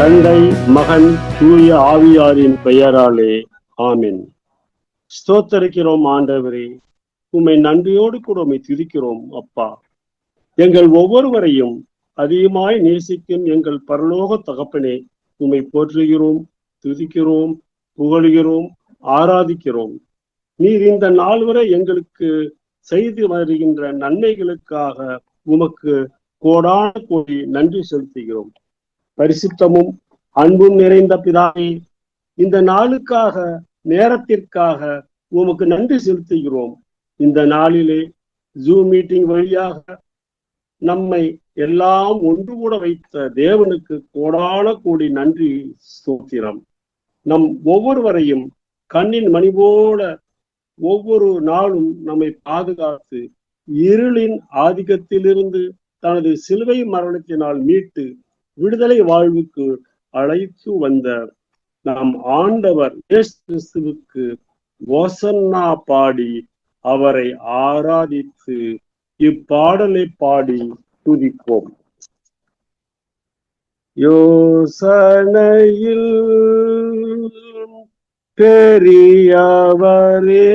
தந்தை, மகன், தூய ஆவியாரின் பெயராலே ஆமென். ஸ்தோத்தரிக்கிறோம் ஆண்டவரே, உம்மை நன்றியோடு கூட உம்மை துதிக்கிறோம் அப்பா. எங்கள் ஒவ்வொருவரையும் அதிகமாய் நேசிக்கும் எங்கள் பரலோக தகப்பனே, உம்மை போற்றுகிறோம், துதிக்கிறோம், புகழுகிறோம், ஆராதிக்கிறோம். நீர் இந்த நாள் வரை எங்களுக்கு செய்து வருகின்ற நன்மைகளுக்காக உமக்கு கோடான கோடி நன்றி செலுத்துகிறோம். பரிசுத்தமும் அன்பும் நிறைந்த பிதாவே, இந்த நாளுக்காக, நேரத்திற்காக உமக்கு நன்றி செலுத்துகிறோம். இந்த நாளிலே ஜூம் மீட்டிங் வழியாக நம்மை எல்லாம் ஒன்று கூட வைத்த தேவனுக்கு கோடான கோடி நன்றி ஸ்தோத்திரம். நம் ஒவ்வொருவரையும் கண்ணின் மணி போல ஒவ்வொரு நாளும் நம்மை பாதுகாத்து இருளின் ஆதிக்கத்திலிருந்து தனது சிலுவை மரணத்தினால் மீட்டு விடுதலை வாழ்வுக்கு அழைத்து வந்த நம் ஆண்டவர் இயேசு கிறிஸ்துவுக்கு ஓசன்னா பாடி அவரை ஆராதித்து இப்பாடலை பாடி துதிப்போம். யோசனையில் பெரியவரே,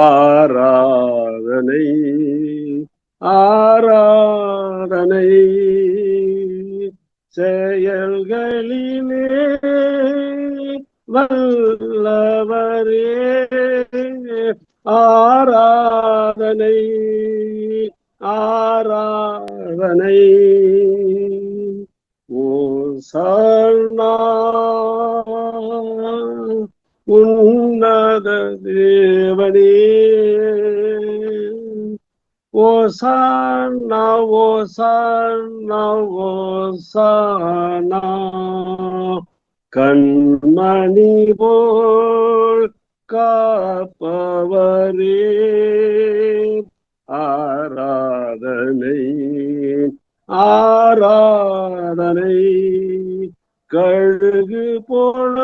ஆராதனை ஆராதனை, செயல்களிலே வல்லவரே, ஆராதனை ஆராதனை. ஓசன்னா உன்னத தேவனே, ஓசன்னா ஓசன்னா ஓசன்னா, கண்மணி போல் காப்பவரே, ஆராதனை ஆராதனை. கழுகு போல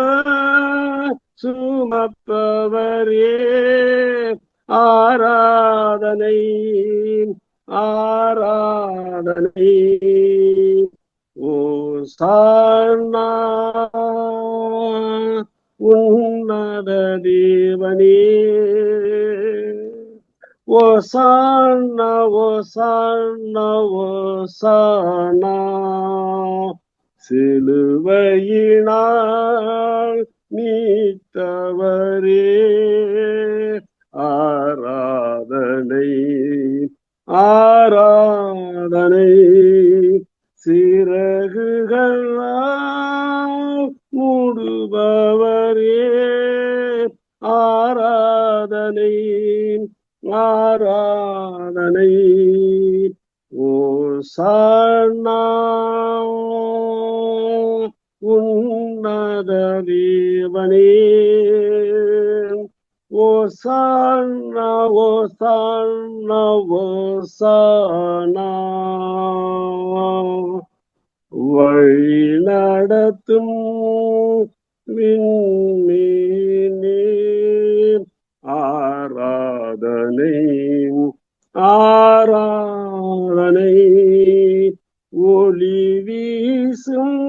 சுமப்பவரே, ஆராதனை ஆராதனை. ஓசன்னா உன்னத தேவனே, ஓசன்னா ஓசன்னா ஓசன்னா, சிலுவையினால் மீட்டவரே, ஆராதனை ஆராதனை. சிறகுகளால் மூடுபவரே, ஆராதனை ஆராதனை. ஓசன்னா உன்னத தேவனே, ஓசன்னா ஓசன்னா ஓசன்னா. வழி நடத்தும் விண்மீனே, ஆராதனை ஆராதனை. ஒளி வீசும்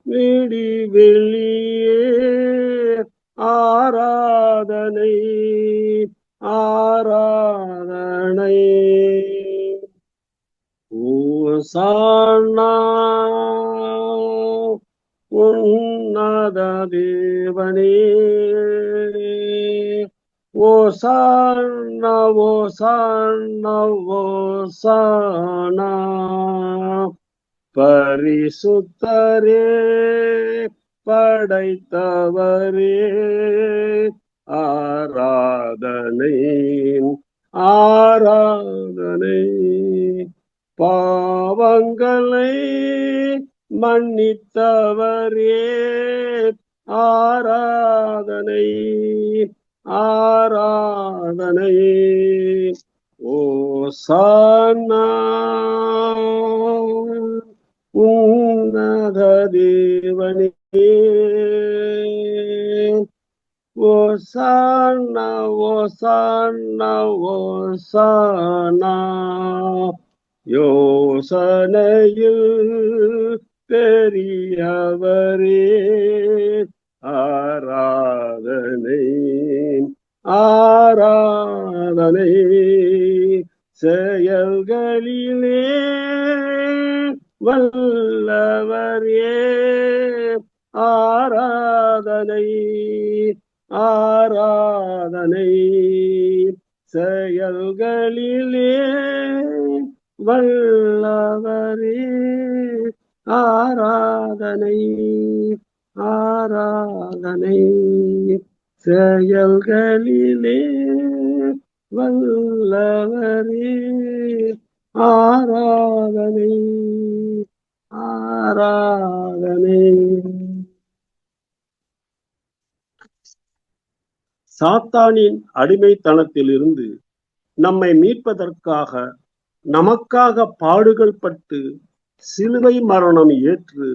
விடிவெளியே, ஆராதனை ஆராதனை. ஓசன்னா உன்னத தேவனே, ஓசன்னா ஓசன்னா ஓசன்னா. பரிசுத்தரே படைத்தவரே, ஆராதனை ஆராதனை. பாவங்களை மன்னித்தவரே, ஆராதனை ஆராதனை. ஓசன்னா உன்னத தேவனே, ஓசன்னா ஓசன்னா ஓசன்னா. யோசனையில் பெரியவரே ஆராதனை ஆராதனை செயல்களிலே வல்லவரே ஆராதனை ஆராதனை செயல்களிலே வல்லவரே ஆராதனை ஆராதனை செயல்களிலே வல்லவரே ஆராதனை ஆராதனை. சாத்தானின் அடிமைத்தனத்திலிருந்து நம்மை மீட்பதற்காக நமக்காக பாடுகள் பட்டு சிலுவை மரணம் ஏற்று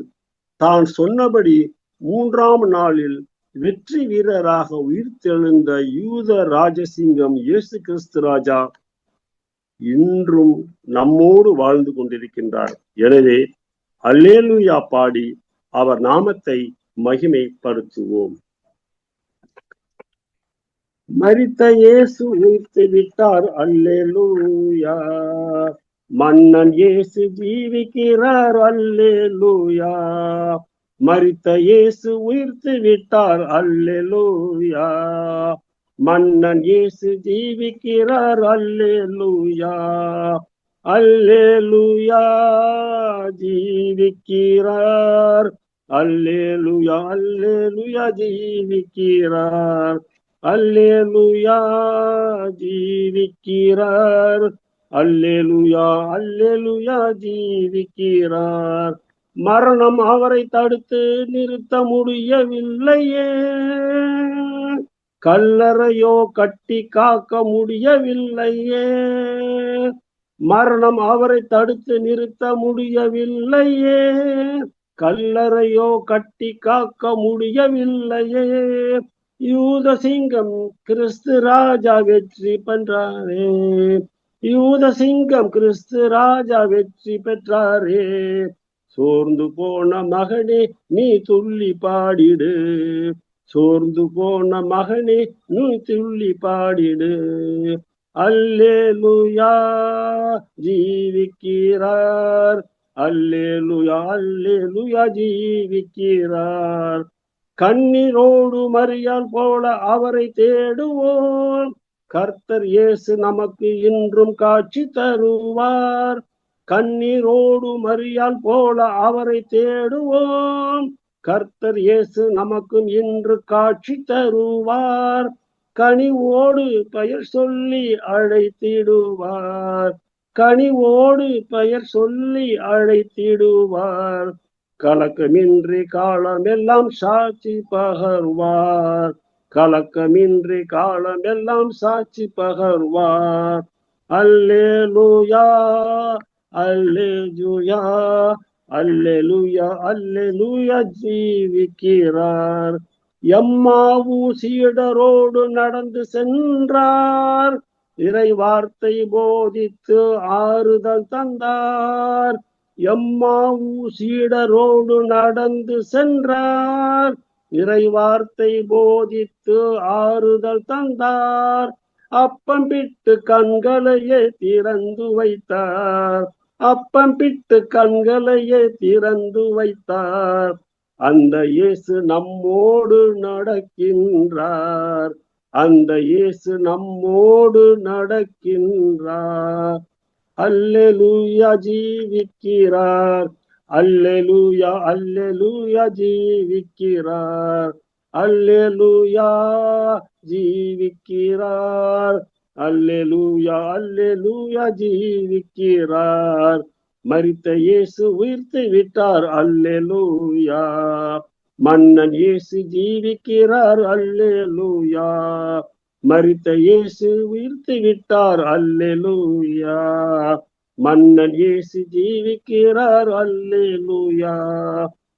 தான் சொன்னபடி 3ஆம் நாளில் வெற்றி வீரராக உயிர்த்தெழுந்த யூத ராஜசிங்கம் இயேசு கிறிஸ்து ராஜா இன்றும் நம்மோடு வாழ்ந்து கொண்டிருக்கின்றார். எனவே அல்லேலூயா பாடி அவர் நாமத்தை மகிமைப்படுத்துவோம். மரித்த இயேசு உயிர்த்து விட்டார், அல்லேலூயா. மன்னன் இயேசு ஜீவிக்கிறார், அல்லேலூயா. மரித்த இயேசு உயிர்த்து விட்டார், அல்லேலூயா. மன்னன் இயேசு ஜீவிக்கிறார், அல்லேலூயா. அல்லேலூயா ஜீவிக்கிறார், அல்லேலூயா. அல்லேலூயா ஜீவிக்கிறார், அல்லேலூயா ஜீவிக்கிறார், அல்லேலூயா. அல்லேலூயா ஜீவிக்கிறார். மரணம் அவரை தடுத்து நிறுத்த முடியவில்லையே, கல்லறையோ கட்டி காக்க முடியவில்லையே. மரணம் அவரை தடுத்து நிறுத்த முடியவில்லையே, கல்லறையோ கட்டி காக்க முடியவில்லையே. யூத சிங்கம் கிறிஸ்து ராஜா வெற்றி பெற்றாரே, யூத சிங்கம் கிறிஸ்து ராஜா வெற்றி பெற்றாரே. சோர்ந்து போன மகனே நீ துள்ளி பாடிடு, சோர்ந்து போன மகனே நீ துள்ளி பாடிடு. அல்லேலூயா ஜீவிக்கிறார், அல்லேலூயா. அல்லேலூயா ஜீவிக்கிறார். கண்ணீரோடு மரியாள் போல அவரை தேடுவோம், கர்த்தர் இயேசு நமக்கு இன்றும் காட்சி தருவார். கண்ணீரோடு மரியாள் போல அவரை தேடுவோம், கர்த்தர் இயேசு நமக்கும் இன்று காட்சி தருவார். கனிவோடு பெயர் சொல்லி அழைத்திடுவார், கனிவோடு பெயர் சொல்லி அழைத்திடுவார். கலக்கமின்றி காலமெல்லாம் சாட்சி பகர்வார், கலக்கமின்றி காலமெல்லாம் சாட்சி பகர்வார். அல்லேலூயா அல்லேலூயா அல்லேலூயா அல்லேலூயா ஜீவிக்கிறார். எம்மாவு சீடரோடு நடந்து சென்றார், இறை வார்த்தை போதித்து ஆறுதல் தந்தார். எம்மாவு சீடரோடு நடந்து சென்றார், இறை வார்த்தை போதித்து ஆறுதல் தந்தார். அப்பம் பிட்டு கண்களையே திறந்து வைத்தார், அப்பம் பிட்டு கண்களையே திறந்து வைத்தார். அந்த இயேசு நம்மோடு நடக்கின்றார், அந்த இயேசு நம்மோடு நடக்கின்றார். அல்லேலூயா ஜீவிக்கிறார், அல்லேலூயா. அல்லேலூயா ஜீவிக்கிறார், அல்லேலூயா ஜீவிக்கிறார், அல்லேலூயா. அல்லேலூயா ஜீவிக்கிறார். மரித்த இயேசு உயிர்த்து விட்டார், அல்லேலூயா. மன்னன் இயேசு ஜீவிக்கிறார், அல்லேலூயா. மரித்த இயேசு உயிர்த்து விட்டார், அல்லேலூயா. மன்னன் இயேசு ஜீவிக்கிறார், அல்லேலூயா.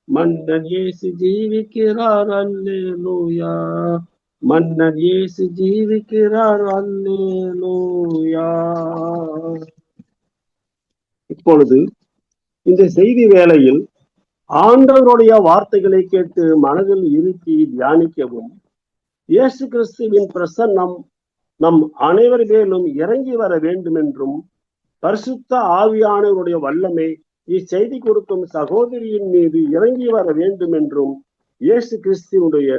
மன்னன் இயேசு ஜீவிக்கிறார், அல்லேலூயா. மன்னன் இயேசு ஜீவிக்கிறார், அல்லேலூயா. இப்பொழுது இந்த செய்தி வேளையில் ஆண்டவருடைய வார்த்தைகளை கேட்டு மனதில் இருத்தி தியானிக்கவும், இயேசு கிறிஸ்துவின் பிரசன்னம் நம் அனைவர் மேலும் இறங்கி வர வேண்டும் என்றும், பரிசுத்த ஆவியானவருடைய வல்லமை இச்செய்தி கொடுக்கும் சகோதரியின் மீது இறங்கி வர வேண்டும் என்றும் இயேசு கிறிஸ்துவனுடைய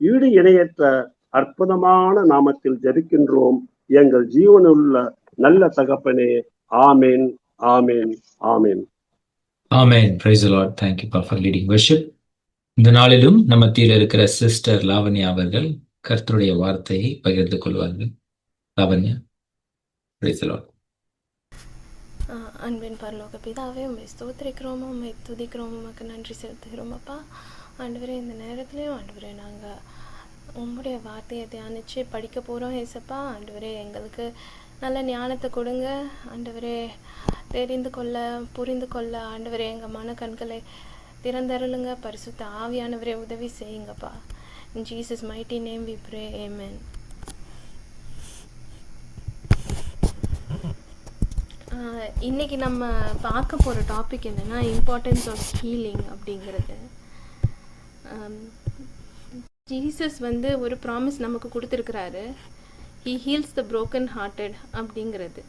ஈடு இணையற்ற அற்புதமான நாமத்தில் ஜெபிக்கின்றோம் எங்கள் ஜீவனுள்ள நல்ல தகப்பனே. ஆமேன், ஆமேன், ஆமேன். ஆமேன். Praise the lord. Thank you for leading worship. இந்த நாளிலும் நம்ம மத்தியில் இருக்கிற சிஸ்டர் லாவண்யா அவர்கள் கர்த்தருடைய வார்த்தையை பகிர்ந்து கொள்வார்கள். Lavanya, price the Lord. அன்பின் பரலோக பிதாவே, உம்மை ஸ்தோத்திரிக்கிறோம், உம்மை துதிக்கிறோம், உமக்கு நன்றி செலுத்துகிறோம் அப்பா. ஆண்டவரே, இந்த நேரத்துலையும் ஆண்டவரே நாங்கள் உம்முடைய வார்த்தையை தியானித்து படிக்க போகிறோம் ஏசப்பா. ஆண்டவரே, எங்களுக்கு நல்ல ஞானத்தை கொடுங்க ஆண்டவரே, தெரிந்து கொள்ள புரிந்து கொள்ள ஆண்டவரே எங்கள் மன கண்களை திறந்தருளுங்க. பரிசுத்த ஆவியானவரே உதவி செய்யுங்கப்பா. In Jesus mighty name we pray, amen. இன்றைக்கி நம்ம பார்க்க போகிற டாபிக் என்னென்னா இம்பார்ட்டன்ஸ் ஆஃப் ஹீலிங் அப்படிங்கிறது. ஜீசஸ் வந்து ஒரு ப்ராமிஸ் நமக்கு கொடுத்துருக்கிறாரு, he heals the broken hearted அப்படிங்கிறது.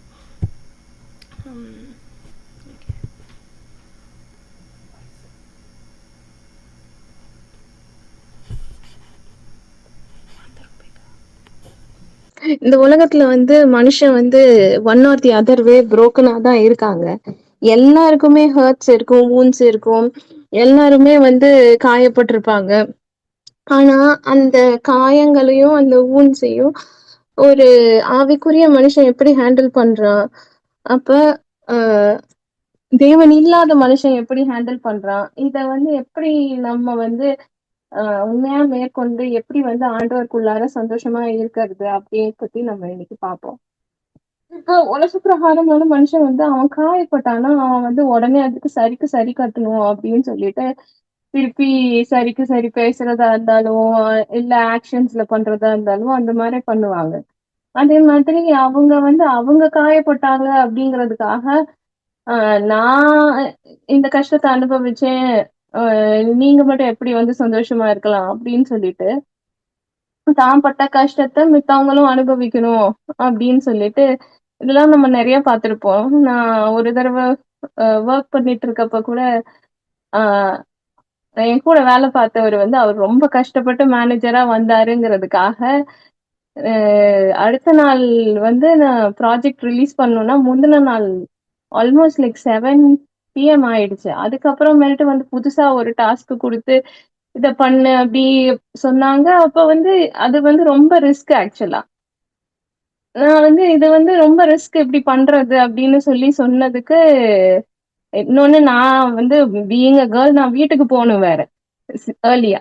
இந்த உலகத்துல வந்து மனுஷன் வந்து one or the other way புரோக்கனா தான் இருக்காங்க. எல்லாருக்குமே ஹர்ட்ஸ் இருக்கும், வூண்ட்ஸ் இருக்கும், எல்லாருமே வந்து காயப்பட்டிருப்பாங்க. ஆனா அந்த காயங்களையும் அந்த வூண்ட்ஸையும் ஒரு ஆவிக்குரிய மனுஷன் எப்படி ஹேண்டில் பண்றான், அப்ப தேவன் இல்லாத மனுஷன் எப்படி ஹேண்டில் பண்றான், இத வந்து எப்படி நம்ம வந்து உண்மையா மேற்கொண்டு எப்படி வந்து ஆண்டவருக்குள்ளார சந்தோஷமா இருக்கிறது அப்படியே பத்தி நம்ம இன்னைக்கு பார்ப்போம். இப்போ உலக பிரகாரமான மனுஷன் வந்து அவன் காயப்பட்டானா அவன் வந்து உடனே அதுக்கு சரிக்கு சரி கட்டணும் அப்படின்னு சொல்லிட்டு திருப்பி சரிக்கு சரி பேசுறதா இருந்தாலும் இல்ல ஆக்ஷன்ஸ்ல பண்றதா இருந்தாலும் அந்த மாதிரி பண்ணுவாங்க. அதே மாதிரி அவங்க வந்து அவங்க காயப்பட்டாங்க அப்படிங்கிறதுக்காக நான் இந்த கஷ்டத்தை அனுபவிச்சேன், நீங்க மட்டும் எப்படி வந்து சந்தோஷமா இருக்கலாம் அப்படின்னு சொல்லிட்டு தான் பட்ட கஷ்டத்தை மித்தவங்களும் அனுபவிக்கணும் அப்படின்னு சொல்லிட்டு இதெல்லாம் நம்ம நிறைய பார்த்திருப்போம். நான் ஒரு தடவை ஒர்க் பண்ணிட்டு இருக்கப்ப கூட ஆஹ் என் கூட வேலை பார்த்தவர் வந்து அவர் ரொம்ப கஷ்டப்பட்டு மேனேஜரா வந்தாருங்கிறதுக்காக அடுத்த நாள் வந்து நான் ப்ராஜெக்ட் ரிலீஸ் பண்ணணும்னா முந்தின நாள் ஆல்மோஸ்ட் லைக் 7 PM ஆயிடுச்சு. அதுக்கப்புறமேட்டு வந்து புதுசா ஒரு டாஸ்க் கொடுத்து இத பண்ணு அப்படி சொன்னாங்க. அப்ப வந்து அது வந்து ரொம்ப ரிஸ்க். ஆக்சுவலா நான் வந்து இது வந்து ரொம்ப ரிஸ்க் இப்படி பண்றது அப்படின்னு சொல்லி சொன்னதுக்கு, இன்னொன்னு நான் வந்து பீயிங் அ கேர்ள் நான் வீட்டுக்கு போகணும் வேற ஏர்லியா.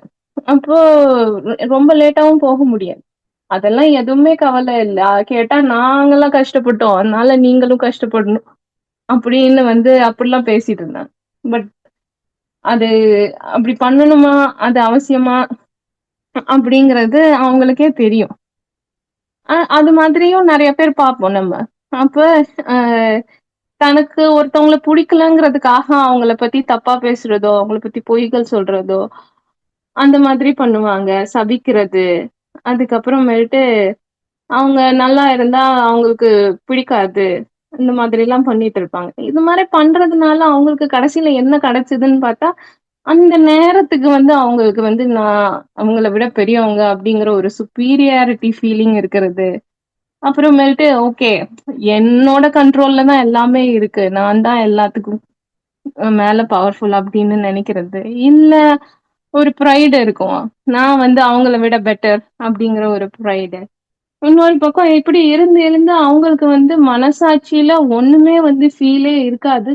அப்போ ரொம்ப லேட்டாவும் போக முடியாது. அதெல்லாம் எதுவுமே கவலை இல்ல. கேட்டா நாங்கெல்லாம் கஷ்டப்பட்டோம், அதனால நீங்களும் கஷ்டப்படணும் அப்படின்னு வந்து அப்படிலாம் பேசிட்டு இருந்தாங்க. பட் அது அப்படி பண்ணணுமா, அது அவசியமா அப்படிங்கிறது அவங்களுக்கே தெரியும். அது மாதிரியும் நிறைய பேர் பார்ப்போம் நம்ம. அப்ப தனக்கு ஒருத்தவங்களை பிடிக்கலங்கிறதுக்காக அவங்கள பத்தி தப்பா பேசுறதோ, அவங்கள பத்தி பொய்கள் சொல்றதோ அந்த மாதிரி பண்ணுவாங்க. சபிக்கிறது, அதுக்கப்புறமேட்டு அவங்க நல்லா இருந்தா அவங்களுக்கு பிடிக்காது, இந்த மாதிரி எல்லாம் பண்ணிட்டு இருப்பாங்க. இது மாதிரி பண்றதுனால அவங்களுக்கு கடைசியில என்ன கிடைச்சதுன்னு பார்த்தா, அந்த நேரத்துக்கு வந்து அவங்களுக்கு வந்து நான் அவங்கள விட பெரியவங்க அப்படிங்கிற ஒரு சுப்பீரியாரிட்டி ஃபீலிங் இருக்கிறது. அப்புறமேட்டு ஓகே என்னோட கண்ட்ரோல்ல தான் எல்லாமே இருக்கு, நான் தான் எல்லாத்துக்கும் மேல பவர்ஃபுல் அப்படின்னு நினைக்கிறது. இல்ல ஒரு ப்ரைடு இருக்கும், நான் வந்து அவங்கள விட பெட்டர் அப்படிங்கிற ஒரு ப்ரைடு. இன்னொரு பக்கம் இப்படி இருந்து இருந்து அவங்களுக்கு வந்து மனசாட்சியில ஒண்ணுமே வந்து ஃபீலே இருக்காது,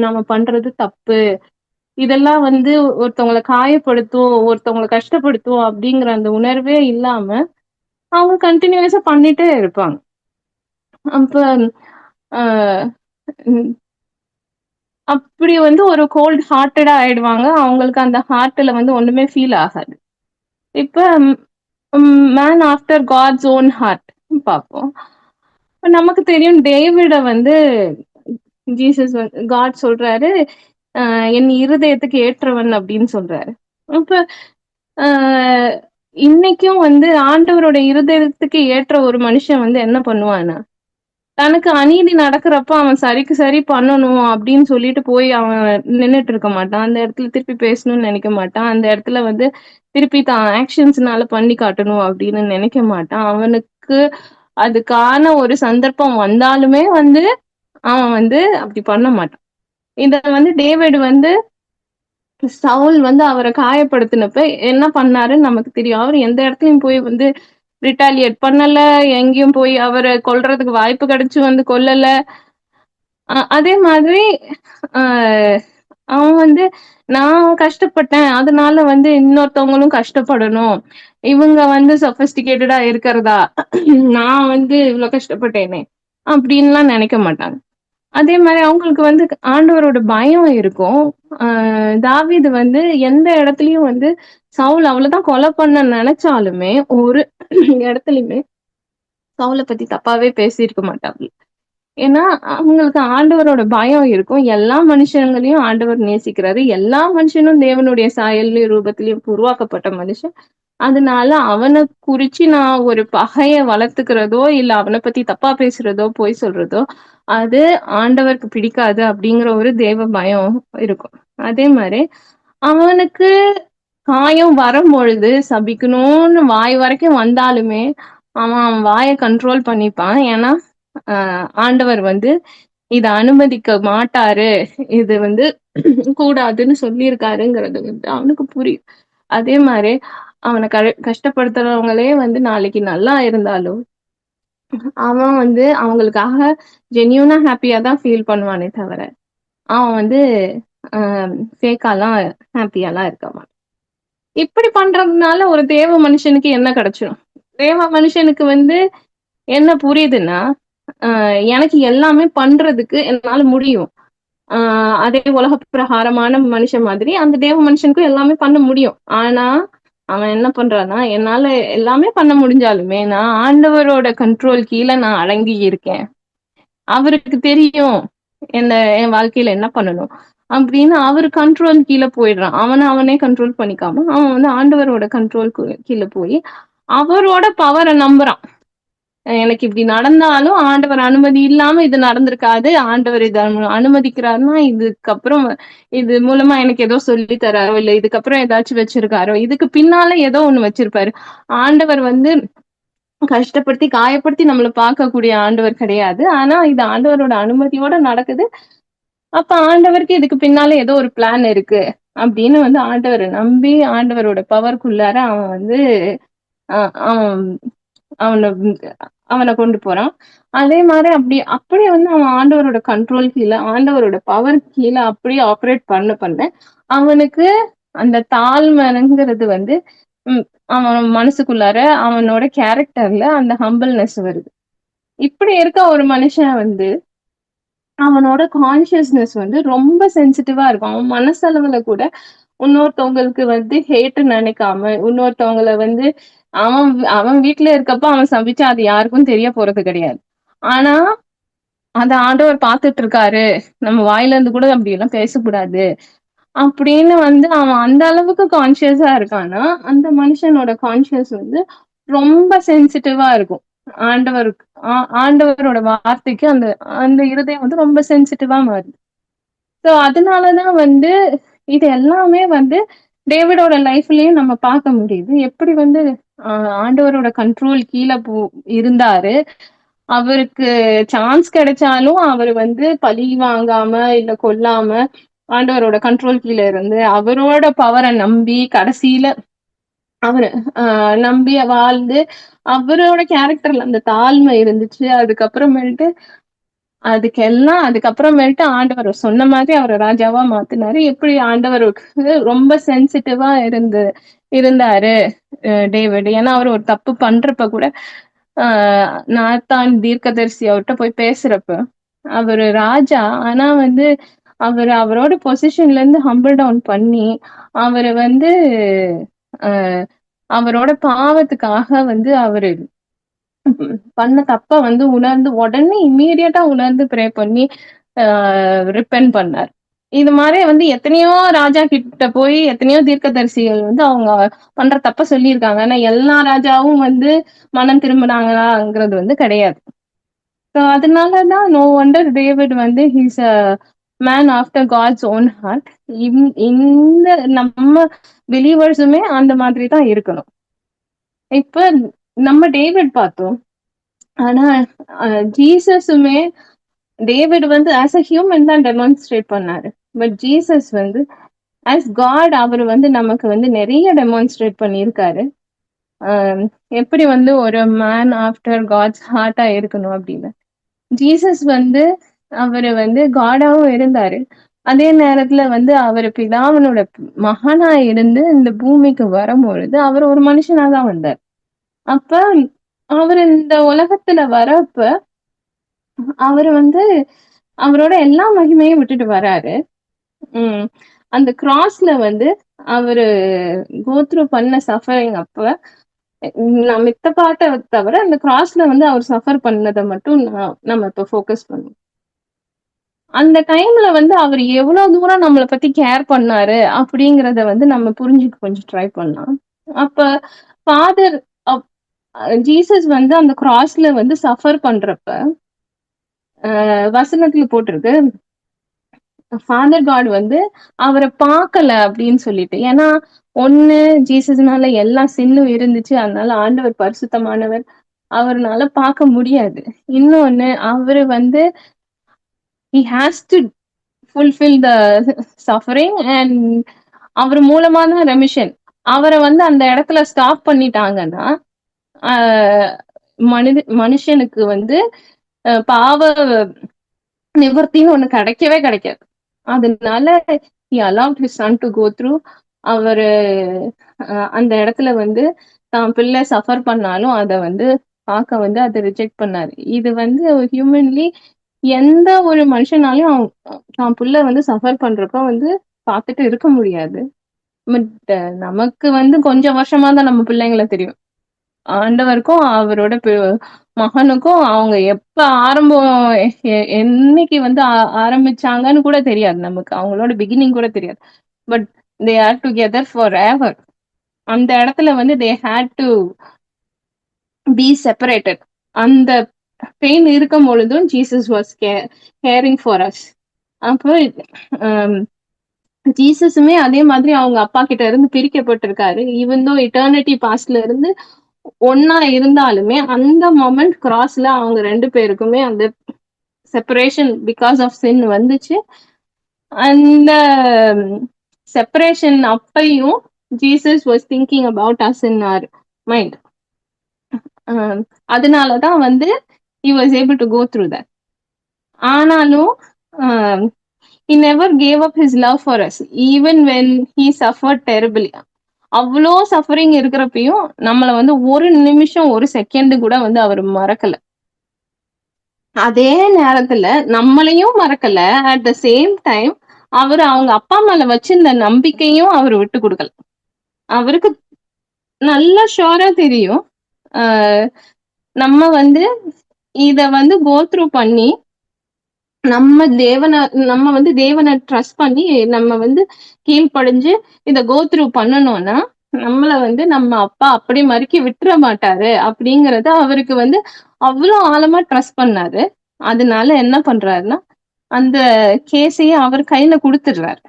நாம பண்றது தப்பு, இதெல்லாம் வந்து ஒருத்தவங்களை காயப்படுத்தும், ஒருத்தவங்களை கஷ்டப்படுத்தும் அப்படிங்கிற அந்த உணர்வே இல்லாம அவங்க கண்டினியூஸா பண்ணிட்டே இருப்பாங்க. அப்ப ஆஹ் அப்படி வந்து ஒரு கோல்ட் ஹார்ட்டடா ஆயிடுவாங்க. அவங்களுக்கு அந்த ஹார்ட்ல வந்து ஒண்ணுமே ஃபீல் ஆகாது. இப்ப man after God's own heart பார்ப்போம். நமக்கு தெரியும் டேவிட வந்து ஜீசஸ் காட் சொல்றாரு, என் இருதயத்துக்கு ஏற்றவன் அப்படின்னு சொல்றாரு. அப்ப ஆஹ் இன்னைக்கும் வந்து ஆண்டவரோட இருதயத்துக்கு ஏற்ற ஒரு மனுஷன் வந்து என்ன பண்ணுவானா, தனக்கு அநீதி நடக்கிறப்ப அவன் சரிக்கு சரி பண்ணணும் அப்படின்னு சொல்லிட்டு போய் அவன் நின்னுட்டு இருக்க மாட்டான். அந்த இடத்துல திருப்பி பேசணும்னு நினைக்க மாட்டான். அந்த இடத்துல வந்து திருப்பி தான் ஆக்ஷன்ஸ்னால பண்ணி காட்டணும் அப்படின்னு நினைக்க மாட்டான். அவனுக்கு அதுக்கான ஒரு சந்தர்ப்பம் வந்தாலுமே வந்து அவன் வந்து அப்படி பண்ண மாட்டான். இத வந்து டேவிட் வந்து சவுல் வந்து அவரை காயப்படுத்தினப்ப என்ன பண்ணாருன்னு நமக்கு தெரியும். அவர் எந்த இடத்துலயும் போய் வந்து ரிட்டாலியேட் பண்ணல, எங்கேயும் போய் அவரை கொல்றதுக்கு வாய்ப்பு கிடைச்சு வந்து கொல்லல. அதே மாதிரி ஆஹ் அவன் வந்து நான் கஷ்டப்பட்டேன், அதனால வந்து இன்னொருத்தவங்களும் கஷ்டப்படணும், இவங்க வந்து சொபிஸ்டிகேட்டடா இருக்கிறதா, நான் வந்து இவ்வளவு கஷ்டப்பட்டேனே அப்படின்லாம் நினைக்க மாட்டாங்க. அதே மாதிரி அவங்களுக்கு வந்து ஆண்டவரோட பயம் இருக்கும். தாவீது வந்து எந்த இடத்துலயும் வந்து சவுல் அவ்வளவுதான் கொலை பண்ண நினைச்சாலுமே ஒரு இடத்துலயுமே சவுலை பத்தி தப்பாவே பேசியிருக்க மாட்டாங்க. ஏன்னா அவங்களுக்கு ஆண்டவரோட பயம் இருக்கும். எல்லா மனுஷங்களையும் ஆண்டவர் நேசிக்கிறாரு. எல்லா மனுஷனும் தேவனுடைய சாயல்லையும் ரூபத்திலையும் உருவாக்கப்பட்ட மனுஷன். அதனால அவனை குறிச்சு நான் ஒரு பகைய வளர்த்துக்கிறதோ இல்ல அவனை பத்தி தப்பா பேசுறதோ பொய் சொல்றதோ அது ஆண்டவருக்கு பிடிக்காது அப்படிங்கிற ஒரு தேவ பயம் இருக்கும். அதே மாதிரி அவனுக்கு காயம் வரும் பொழுது சபிக்கணும்னு வாய் வரைக்கும் வந்தாலுமே அவன் வாயை கண்ட்ரோல் பண்ணிப்பான். ஏன்னா ஆண்டவர் வந்து இத அனுமதிக்க மாட்டாரு, இது வந்து கூடாதுன்னு சொல்லியிருக்காருங்கிறது வந்து அவனுக்கு புரியும். அதே மாதிரி அவனை கஷ்டப்படுத்துறவங்களே வந்து நாளைக்கு நல்லா இருந்தாலும் அவன் வந்து அவங்களுக்காக ஜென்யூனா ஹாப்பியா தான் ஃபீல் பண்ணுவானே தவிர அவன் வந்து ஃபேக்காலாம் ஹாப்பியாலாம் இருக்க மாட்டான். இப்படி பண்றதுனால ஒரு தேவ மனுஷனுக்கு என்ன கிடைச்சிடும்? தேவ மனுஷனுக்கு வந்து என்ன புரியுதுன்னா, எனக்கு எல்லாமே பண்றதுக்கு என்னால முடியும். அதே உலக பிரகாரமான மனுஷன் மாதிரி அந்த தேவ மனுஷனுக்கும் எல்லாமே பண்ண முடியும். ஆனா அவன் என்ன பண்றான்னா, என்னால எல்லாமே பண்ண முடிஞ்சாலுமே நான் ஆண்டவரோட கண்ட்ரோல் கீழே நான் அடங்கி இருக்கேன், அவருக்கு தெரியும் என் வாழ்க்கையில என்ன பண்ணணும் அப்படின்னு அவர் கண்ட்ரோல் கீழே போயிடுறான். அவனே கண்ட்ரோல் பண்ணிக்காம அவன் வந்து ஆண்டவரோட கண்ட்ரோல் கீழே போய் அவரோட பவரை நம்புறான். எனக்கு இப்படி நடந்தாலும் ஆண்டவர் அனுமதி இல்லாம இது நடந்திருக்காது, ஆண்டவர் இதை அனுமதிக்கிறாருன்னா இதுக்கப்புறம் இது மூலமா எனக்கு ஏதோ சொல்லி தராரோ இல்ல இதுக்கப்புறம் ஏதாச்சும் வச்சிருக்காரோ, இதுக்கு பின்னால ஏதோ ஒண்ணு வச்சிருப்பாரு. ஆண்டவர் வந்து கஷ்டப்படுத்தி காயப்படுத்தி நம்மளை பார்க்கக்கூடிய ஆண்டவர் கிடையாது. ஆனா இது ஆண்டவரோட அனுமதியோட நடக்குது. அப்ப ஆண்டவருக்கு இதுக்கு பின்னால ஏதோ ஒரு பிளான் இருக்கு அப்படின்னு வந்து ஆண்டவரை நம்பி ஆண்டவரோட பவர்க்குள்ளார அவன் வந்து அவன் அவனை அவனை கொண்டு போறான். அதே மாதிரி அப்படியே வந்து அவன் ஆண்டவரோட கண்ட்ரோல் கீழே ஆண்டவரோட பவர் கீழே அப்படியே ஆப்ரேட் பண்ண அவனுக்கு அந்த தாழ்மைங்கிறது வந்து அவன் மனசுக்குள்ளார அவனோட கேரக்டர்ல அந்த ஹம்பிள்னஸ் வருது. இப்படி இருக்க ஒரு மனுஷன் வந்து அவனோட கான்சியஸ்னஸ் வந்து ரொம்ப சென்சிட்டிவா இருக்கும். அவன் மனசளவுல கூட இன்னொருத்தவங்களுக்கு வந்து ஹேட் நினைக்காம இன்னொருத்தவங்களை வந்து அவன் அவன் வீட்டுல இருக்கப்ப அவன் சபிச்சா அது யாருக்கும் தெரிய போறது கிடையாது. ஆனா அந்த ஆண்டவர் பார்த்துட்டு இருக்காரு, நம்ம வாயில இருந்து கூட அப்படி எல்லாம் பேசக்கூடாது அப்படின்னு வந்து அவன் அந்த அளவுக்கு கான்சியஸா இருக்கான்னா அந்த மனுஷனோட கான்சியஸ் வந்து ரொம்ப சென்சிட்டிவா இருக்கும். ஆண்டவருக்கு ஆண்டவரோட வார்த்தைக்கு அந்த அந்த இருதயம் வந்து ரொம்ப சென்சிட்டிவா மாறுது. ஸோ அதனாலதான் வந்து இது எல்லாமே வந்து டேவிடோட லைஃப்லயும் நம்ம பார்க்க முடியுது. எப்படி வந்து ஆண்டவரோட கண்ட்ரோல் கீழே இருந்தாரு, அவருக்கு சான்ஸ் கிடைச்சாலும் அவர் வந்து பழி வாங்காம இல்ல கொல்லாம ஆண்டவரோட கண்ட்ரோல் கீழே இருந்து அவரோட பவரை நம்பி கடைசியில அவரு நம்பி வாழ்ந்து அவரோட கேரக்டர்ல அந்த தாழ்மை இருந்துச்சு. அதுக்கப்புறமேட்டு ஆண்டவர் சொன்ன மாதிரி அவரை ராஜாவா மாத்தினாரு. எப்படி ஆண்டவருக்கு ரொம்ப சென்சிட்டிவா இருந்தாரு டேவிட். ஏன்னா அவர் ஒரு தப்பு பண்றப்ப கூட நாத்தான் தீர்க்கதரிசி அவர்கிட்ட போய் பேசுறப்ப அவரு ராஜா, ஆனா வந்து அவரோட பொசிஷன்ல இருந்து ஹம்பிள் டவுன் பண்ணி அவரை வந்து அவரோட பாவத்துக்காக வந்து அவரு பண்ண தப்ப வந்து உணர்ந்து உடனே இம்மீடியட்டா உணர்ந்து ப்ரே பண்ணி ரிப்பெண்ட் பண்ணார். இது மாதிரி வந்து எத்தனையோ ராஜா கிட்ட போய் எத்தனையோ தீர்க்கதரிசிகள் வந்து அவங்க பண்ற தப்ப சொல்லியிருக்காங்க. ஆனா எல்லா ராஜாவும் வந்து மனம் திரும்பினாங்களாங்கிறது வந்து கிடையாது. ஸோ அதனாலதான் நோ ஒண்டர் டேவிட் வந்து he's a man after God's own heart. இந்த நம்ம பிலீவர்ஸுமே அந்த மாதிரி தான் இருக்கணும். இப்ப நம்ம டேவிட் பார்த்தோம், ஆனா ஜீசஸுமே டேவிட் வந்து ஆஸ் அ ஹியூமன் தான் டெமான்ஸ்ட்ரேட் பண்ணாரு. பட் ஜீசஸ் வந்து ஆஸ் காட் அவர் வந்து நமக்கு வந்து நிறைய டெமான்ஸ்ட்ரேட் பண்ணியிருக்காரு. எப்படி வந்து ஒரு மேன் ஆஃப்டர் காட்ஸ் ஹார்ட்டா இருக்கணும் அப்படின்னு. ஜீசஸ் வந்து அவரு வந்து காடாவும் இருந்தாரு, அதே நேரத்துல வந்து அவர் பிதாவினோட மகனா இருந்து இந்த பூமிக்கு வரும்பொழுது அவர் ஒரு மனுஷனா தான் வந்தார். அப்ப அவர் இந்த உலகத்துல வரப்ப அவர் வந்து அவரோட எல்லா மகிமையும் விட்டுட்டு வராரு. அந்த கிராஸ்ல வந்து அவரு கோத்ரூ பண்ண சஃபரிங் அப்ப நான் மித்த பாட்டை தவிர அந்த கிராஸ்ல வந்து அவர் சஃபர் பண்ணதை மட்டும் நம்ம இப்ப ஃபோக்கஸ் பண்ணுவோம். அந்த டைம்ல வந்து அவர் எவ்வளவு தூரம் நம்மளை பத்தி கேர் பண்ணாரு அப்படிங்கறத வந்து நம்ம புரிஞ்சுக்க கொஞ்சம் ட்ரை பண்ணலாம். அப்ப ஃபாதர் ஜீசஸ் வந்து அந்த கிராஸ்ல வந்து சஃபர் பண்றப்ப வசனத்துல போட்டிருக்கு, ஃபாதர் காட் வந்து அவரை பார்க்கல அப்படின்னு சொல்லிட்டு. ஏன்னா ஒண்ணு ஜீசஸ்னால எல்லா சின்னும் இருந்துச்சு, அதனால ஆண்டவர் பரிசுத்தமானவர், அவர்னால பார்க்க முடியாது. இன்னொன்னு அவரு வந்து he has to fulfill the suffering and அவர் மூலமா தான் ரெமிஷன். அவரை வந்து அந்த இடத்துல ஸ்டாப் பண்ணிட்டாங்கன்னா மனுஷனுக்கு வந்து பாவ நிவர்த்தின்னு ஒண்ணு கிடைக்கவே கிடைக்காது. அதனால he allowed his son to go through. அவரு அந்த இடத்துல வந்து தான் பிள்ளை சஃபர் பண்ணாலும் அதை வந்து பார்க்க வந்து அதை ரிஜெக்ட் பண்ணாரு. இது வந்து ஹியூமன்லி எந்த ஒரு மனுஷனாலையும் தான் பிள்ளை வந்து சஃபர் பண்றப்ப வந்து பார்த்துட்டு இருக்க முடியாது. பட் நமக்கு வந்து கொஞ்சம் வருஷமா தான் நம்ம பிள்ளைங்களை தெரியும். ஆண்டவருக்கும் அவரோட மகனுக்கும் அவங்க எப்ப ஆரம்பம் என்னைக்கு வந்து ஆரம்பிச்சாங்கன்னு கூட தெரியாது நமக்கு, அவங்களோட பிகினிங் கூட தெரியாது. But they are together forever எவர். அந்த இடத்துல வந்து they had to be separated. அந்த பெயின் இருக்கும் பொழுதும் Jesus was caring for us. அப்போ ஜீசஸுமே அதே மாதிரி அவங்க அப்பா கிட்ட இருந்து பிரிக்கப்பட்டிருக்காரு. ஈவன் தோ இட்டர்னிட்டி பாஸ்ட்ல இருந்து ஒன்னா இருந்தாலுமே அந்த மொமெண்ட் கிராஸ்ல அவங்க ரெண்டு பேருக்குமே அந்த செப்பரேஷன் பிகாஸ் ஆஃப் சின் வந்துச்சு. அந்த செப்பரேஷன் அப்பையும் Jesus was thinking about us in our mind. அதனாலதான் வந்து he was able to go through that. ஆனாலும் he never gave up his love for us even when he suffered terribly. அவ்வளோ suffering இருக்கிறப்பையும் நம்மளை வந்து ஒரு நிமிஷம் ஒரு செகண்ட் கூட வந்து அவர் மறக்கல. அதே நேரத்துல நம்மளையும் மறக்கல. அட் த சேம் டைம் அவர் அவங்க அப்பா மேல வச்சிருந்த நம்பிக்கையும் அவர் விட்டு கொடுக்கல. அவருக்கு நல்லா ஷோரா தெரியும் நம்ம வந்து இத வந்து கோத்ரூ பண்ணி நம்ம வந்து தேவனை ட்ரஸ்ட் பண்ணி நம்ம வந்து கீழ்ப்படிஞ்சு இத கோத்ரூ பண்ணணும்னா நம்மள வந்து நம்ம அப்பா அப்படி மறுக்கி விட்டுற மாட்டாரு அப்படிங்கறத அவருக்கு வந்து அவ்வளவு ஆழமா ட்ரஸ்ட் பண்ணாரு. அதனால என்ன பண்றாருன்னா அந்த கேஸையே அவர் கையில கொடுத்துடுறாரு.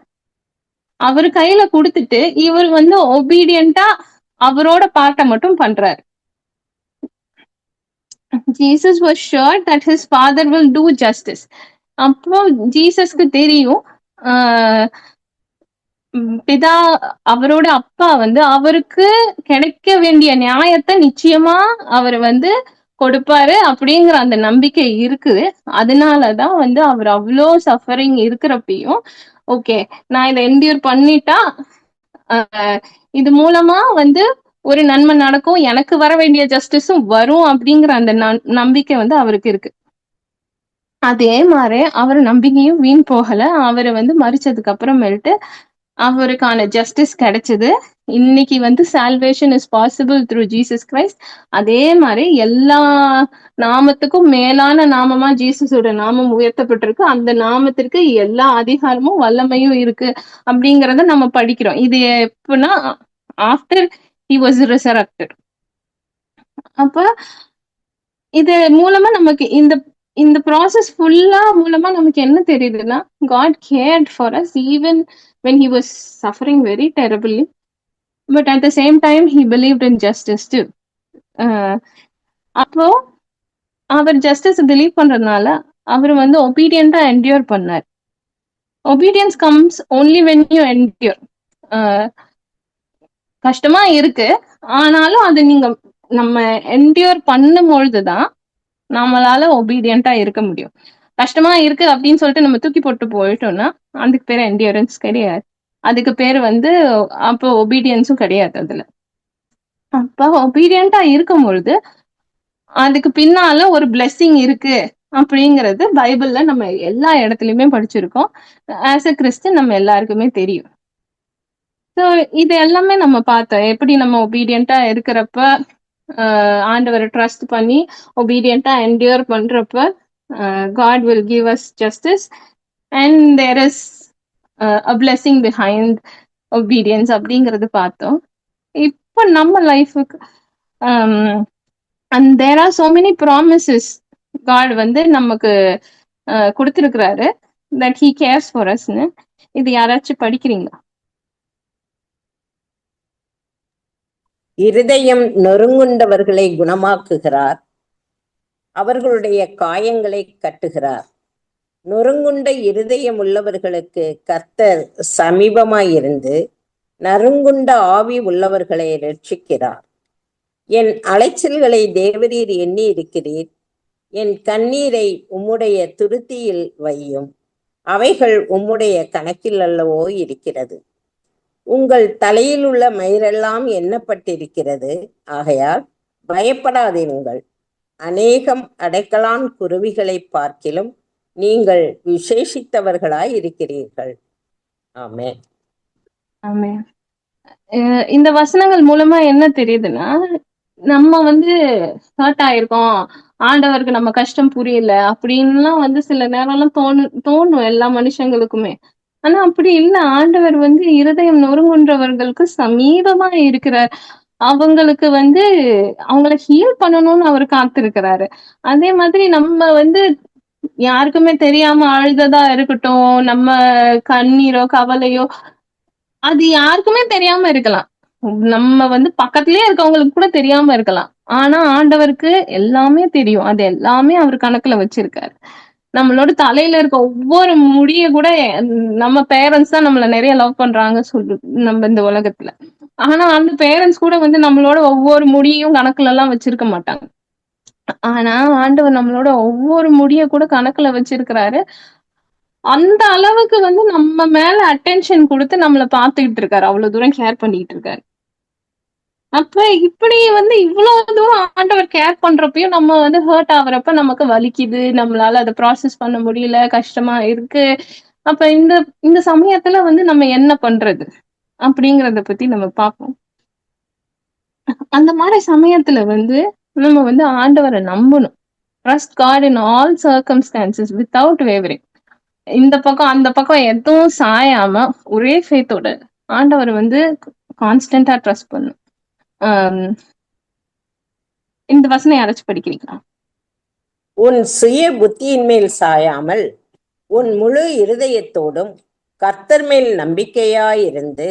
அவர் கையில கொடுத்துட்டு இவர் வந்து ஒபீடியண்டா அவரோட பார்ட்டை மட்டும் பண்றாரு. Jesus was sure that his father will do justice. அப்போ ஜீசஸ்க்கு தெரியும் பிதா அவரோட அப்பா வந்து அவருக்கு கிடைக்க வேண்டிய நியாயத்தை நிச்சயமா அவர் வந்து கொடுப்பாரு அப்படிங்கிற அந்த நம்பிக்கை இருக்குது. அதனாலதான் வந்து அவர் அவ்வளோ சஃபரிங் இருக்கிறப்பையும் ஓகே நான் இதை என்டியூர் பண்ணிட்டா இது மூலமா வந்து ஒரு நன்மை நடக்கும், எனக்கு வர வேண்டிய ஜஸ்டிஸும் வரும் அப்படிங்கிற அந்த நம்பிக்கை வந்து அவருக்கு இருக்கு. அதே மாதிரி அவர் நம்பிக்கையும் வீண் போகல. அவரை வந்து மறிச்சதுக்கு அப்புறமேட்டு அவருக்கான ஜஸ்டிஸ் கிடைச்சது. இன்னைக்கு வந்து salvation is possible through Jesus Christ. அதே மாதிரி எல்லா நாமத்துக்கும் மேலான நாமமா ஜீசஸோட நாமம் உயர்த்தப்பட்டிருக்கு. அந்த நாமத்திற்கு எல்லா அதிகாரமும் வல்லமையும் இருக்கு அப்படிங்கறத நம்ம படிக்கிறோம். இது எப்படின்னா ஆஃப்டர் ஹி வாஸ் ரிசரக்டட். அப்ப இது மூலமா நமக்கு இந்த இந்த ப்ராசஸ் ஃபுல்லா மூலமா நமக்கு என்ன தெரியுதுன்னா, God cared for us even when he was suffering very terribly, but at the same time he believed in justice too. அப்போ அவர் ஜஸ்டிஸ் பிலீவ் பண்றதுனால அவர் வந்து ஒபீடியண்டா என்டியூர் பண்ணார். Obedience comes only when you endure. கஷ்டமா இருக்கு, ஆனாலும் அது நீங்க நம்ம என்டியூர் பண்ணும் பொழுதுதான் நம்மளால ஒபீடியண்டா இருக்க முடியும். கஷ்டமா இருக்கு அப்படின்னு சொல்லிட்டு நம்ம தூக்கி போட்டு போயிட்டோம்னா அதுக்கு பேர் என்டியூரன்ஸ் கிடையாது. அதுக்கு பேர் வந்து அப்போ ஒபீடியன்ஸும் கிடையாது. அதுல அப்ப ஒபீடியண்டா இருக்கும் பொழுது அதுக்கு பின்னால ஒரு பிளெஸிங் இருக்கு அப்படிங்கிறது பைபிள்ல நம்ம எல்லா இடத்துலயுமே படிச்சிருக்கோம். ஆஸ் அ கிறிஸ்டின் நம்ம எல்லாருக்குமே தெரியும். ஸோ இது எல்லாமே நம்ம பார்த்தோம். எப்படி நம்ம ஒபீடியண்டா இருக்கிறப்ப ஆண்டவரை ட்ரஸ்ட் பண்ணி ஒபீடியண்டா என்டியூர் பண்றப்ப God will give us justice and there is a blessing behind obedience அப்படிங்கறது பார்த்தோம். இப்போ நம்ம லைஃபுக்கு and there are so many promises God வந்து நமக்கு கொடுத்திருக்கிறாரு தட் ஹீ கேர்ஸ் ஃபார் அஸ்னு. இது யாராச்சும் படிக்கிறீங்களா? இருதயம் நொறுங்குண்டவர்களை குணமாக்குகிறார், அவர்களுடைய காயங்களை கட்டுகிறார். நொறுங்குண்ட இருதயம் உள்ளவர்களுக்கு கர்த்தர் சமீபமாயிருந்து நறுங்குண்ட ஆவி உள்ளவர்களை ரட்சிக்கிறார். என் அலைச்சல்களை தேவரீர் எண்ணி இருக்கிறீர், என் கண்ணீரை உம்முடைய துருத்தியில் வையும், அவைகள் உம்முடைய கணக்கில் அல்லவோ இருக்கிறது. உங்கள் தலையில் உள்ள மயிரெல்லாம் எண்ணப்பட்டிருக்கிறது, ஆகையால் பயப்படாதீர்கள். அநேகம் அடைக்கலான் குருவிகளை பார்க்கிலும் நீங்கள் விசேஷித்தவர்களாய் இருக்கிறீர்கள். ஆமென். ஆமென். இந்த வசனங்கள் மூலமா என்ன தெரியுதுன்னா, நம்ம வந்து ஹர்ட் ஆயிருக்கோம், ஆண்டவருக்கு நம்ம கஷ்டம் புரியல அப்படின்லாம் வந்து சில நேரம்லாம் தோணும் எல்லா மனுஷங்களுக்குமே. ஆனா அப்படி இல்ல. ஆண்டவர் வந்து இருதயம் நொறுங்குன்றவர்களுக்கு சமீபமா இருக்கிறார். அவங்களுக்கு வந்து அவங்கள ஹீல் பண்ணணும்னு அவர் காத்திருக்கிறாரு. அதே மாதிரி நம்ம வந்து யாருக்குமே தெரியாம அழுததா இருக்கட்டும், நம்ம கண்ணீரோ கவலையோ அது யாருக்குமே தெரியாம இருக்கலாம். நம்ம வந்து பக்கத்திலேயே இருக்கவங்களுக்கு கூட தெரியாம இருக்கலாம். ஆனா ஆண்டவருக்கு எல்லாமே தெரியும். அது எல்லாமே அவர் கணக்குல வச்சிருக்காரு. நம்மளோட தலையில இருக்க ஒவ்வொரு முடிய கூட நம்ம பேரண்ட்ஸ் தான் நம்மள நிறைய லவ் பண்றாங்க சொல்லு நம்ம இந்த உலகத்துல. ஆனா அந்த பேரண்ட்ஸ் கூட வந்து நம்மளோட ஒவ்வொரு முடியையும் கணக்குல எல்லாம் வச்சிருக்க மாட்டாங்க. ஆனா ஆண்டவர் நம்மளோட ஒவ்வொரு முடிய கூட கணக்குல வச்சிருக்கிறாரு. அந்த அளவுக்கு வந்து நம்ம மேல அட்டென்ஷன் கொடுத்து நம்மள பாத்துக்கிட்டு இருக்காரு. அவ்வளவு தூரம் கேர் பண்ணிட்டு இருக்காரு. அப்ப இப்படி வந்து இவ்வளவு தூரம் ஆண்டவர் கேர் பண்றப்பயும் நம்ம வந்து ஹர்ட் ஆகுறப்ப நமக்கு வலிக்குது, நம்மளால அதை ப்ராசஸ் பண்ண முடியல, கஷ்டமா இருக்கு. அப்ப இந்த இந்த சமயத்துல வந்து நம்ம என்ன பண்றது அப்படிங்கறத பத்தி நம்ம பார்ப்போம். அந்த மாதிரி சமயத்துல வந்து நம்ம வந்து ஆண்டவரை நம்பணும். Trust God in all circumstances without wavering. இந்த பக்கம் அந்த பக்கம் எதுவும் சாயாம ஒரே ஃபேத்தோட ஆண்டவர் வந்து கான்ஸ்டன்டா ட்ரஸ்ட் பண்ணும். இந்த வசனம் யாராச்சும் படிக்கிறீங்களா? உன் சுய புத்தியின் மேல் சாயாமல் உன் முழு இருதயத்தோடும் கர்த்தர் மேல் நம்பிக்கையாயிருந்து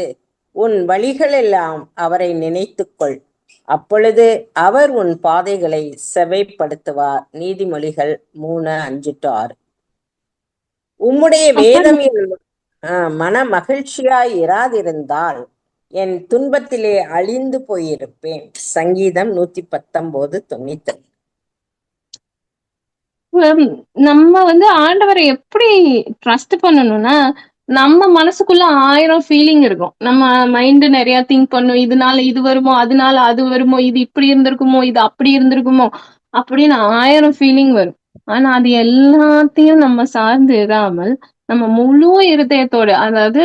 உன் வழிகளெல்லாம் அவரை நினைத்துக்கொள், அப்பொழுது அவர் உன் பாதைகளை செவைப்படுத்துவார். நீதிமொழிகள் 3:5-6. உம்முடைய வேதம் மன மகிழ்ச்சியாய் இராதிருந்தால் என் துன்பத்திலே அழிந்து போயிருப்பேன். சங்கீதம் 119:90. நம்ம வந்து ஆண்டவரை எப்படி ட்ரஸ்ட் பண்ணணும்னா, நம்ம மனசுக்குள்ள 1000 ஃபீலிங் இருக்கும். நம்ம மைண்ட் நிறைய திங்க் பண்ணும். இதனால இது வருமோ, அதனால அது வருமோ, இது இப்படி இருந்திருக்குமோ, இது அப்படி இருந்திருக்குமோ அப்படின்னு 1000 ஃபீலிங் வரும். ஆனா அது எல்லாத்தையும் நம்ம சார்ந்து இராமல் நம்ம முழு இருதயத்தோட, அதாவது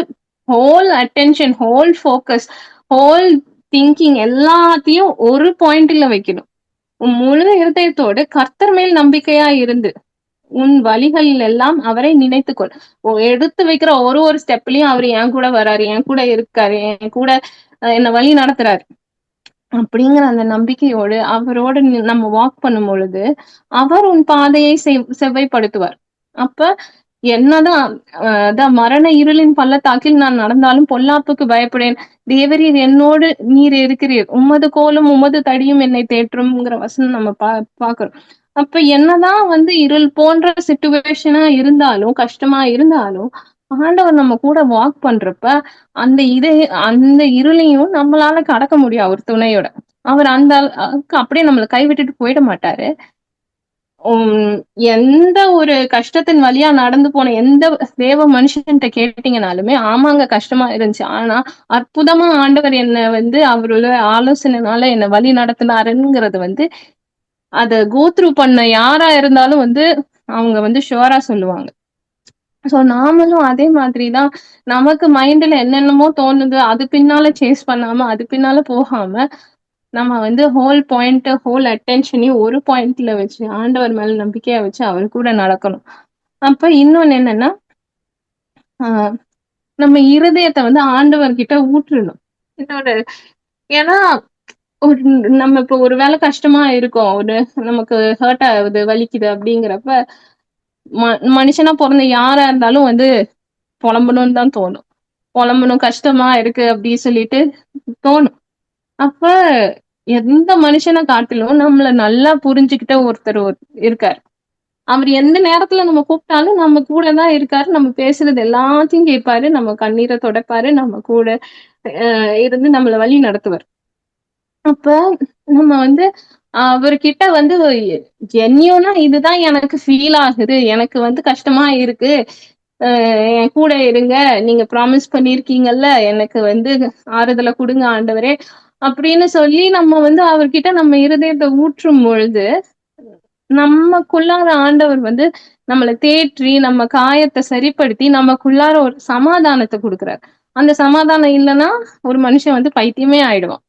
whole attention, whole focus, whole thinking எல்லாத்தையும் ஒரு பாயிண்ட்ல வைக்கணும். உன் முழு இருதயத்தோடு கர்த்தர் மேல் நம்பிக்கையா இருந்து உன் வழிகளில் எல்லாம் அவரை நினைத்துக்கொள். எடுத்து வைக்கிற ஒரு ஒரு ஸ்டெப்லயும் அவர் என் கூட வராரு, என் கூட இருக்காரு, என் கூட என்ன வழி நடத்துறாரு அப்படிங்கிற அந்த நம்பிக்கையோடு அவரோட நம்ம வாக் பண்ணும் பொழுது அவர் உன் பாதையை செவ்வாய்ப்படுத்துவார். அப்ப என்னதான் அதான் மரண இருளின் பள்ளத்தாக்கில் நான் நடந்தாலும் பொல்லாப்புக்கு பயப்படேன், தேவரீர் என்னோடு நீர் இருக்கிறீர், உமது கோலும் உமது தடியும் என்னை தேற்றும்ங்கிற வசனம் நம்ம பாக்குறோம். அப்ப என்னதான் இருள் போன்ற சிச்சுவேஷனா இருந்தாலும், கஷ்டமா இருந்தாலும், ஆண்டவர் நம்ம கூட வாக் பண்றப்ப அந்த இருளையும் நம்மளால கடக்க முடியும் அவர் துணையோட. அவர் அந்த அப்படியே நம்மளை கைவிட்டுட்டு போயிட மாட்டாரு. எந்த ஒரு கஷ்டத்தின் வழியா நடந்து போன எந்த தேவ மனுஷன்கிட்ட கேட்டீங்கனாலுமே ஆமாங்க கஷ்டமா இருந்துச்சு, ஆனா அற்புதமா ஆண்டவர் என்ன அவரோட ஆலோசனைனால என்ன வழி நடத்தினாருங்கிறது அத கோத்ரூ பண்ண யாரா இருந்தாலும் அவங்க ஷுவரா சொல்லுவாங்க. சோ நாமளும் அதே மாதிரிதான் நமக்கு மைண்ட்ல என்னென்னமோ தோணுது அது பின்னால சேஸ் பண்ணாம அது பின்னால போகாம நம்ம ஹோல் பாயிண்ட், ஹோல் அட்டென்ஷனையும் ஒரு பாயிண்ட்ல வச்சு ஆண்டவர் மேல நம்பிக்கையா வச்சு அவர் கூட நடக்கணும். அப்ப இன்னொன்னு என்னன்னா நம்ம இருதயத்தை ஆண்டவர்கிட்ட ஊற்றணும். இன்னொரு ஏன்னா நம்ம இப்ப ஒரு வேலை கஷ்டமா இருக்கோம், நமக்கு ஹர்ட் ஆகுது, வலிக்குது அப்படிங்கிறப்ப மனுஷனா பிறந்த யாரா இருந்தாலும் புலம்பணும்னு தான் தோணும். புலம்பணும், கஷ்டமா இருக்கு அப்படி சொல்லிட்டு தோணும். அப்ப எந்த மனுஷனை காட்டிலும் நம்மள நல்லா புரிஞ்சுக்கிட்ட ஒருத்தர் இருக்காரு. அவர் எந்த நேரத்துல நம்ம கூப்பிட்டாலும் நம்ம கூட தான் இருக்காரு, நம்ம பேசுறது எல்லாத்தையும் கேட்பாரு, நம்ம கண்ணீரை துடைப்பாரு, நம்ம கூட இருந்து நம்மள வழி நடத்துவார். அப்ப நம்ம அவர்கிட்ட ஜென்யூனா இதுதான் எனக்கு ஃபீல் ஆகுது, எனக்கு கஷ்டமா இருக்கு, என் கூட இருங்க, நீங்க ப்ராமிஸ் பண்ணிருக்கீங்கல்ல, எனக்கு ஆறுதலை கொடுங்க ஆண்டவரே அப்படின்னு சொல்லி நம்ம அவர்கிட்ட நம்ம இருதயத்தை ஊற்றும் பொழுது நமக்குள்ளார ஆண்டவர் நம்மளை தேற்றி நம்ம காயத்தை சரிப்படுத்தி நமக்குள்ளார ஒரு சமாதானத்தை கொடுக்குறாரு. அந்த சமாதானம் இல்லைன்னா ஒரு மனுஷன் பைத்தியமே ஆயிடுவான்.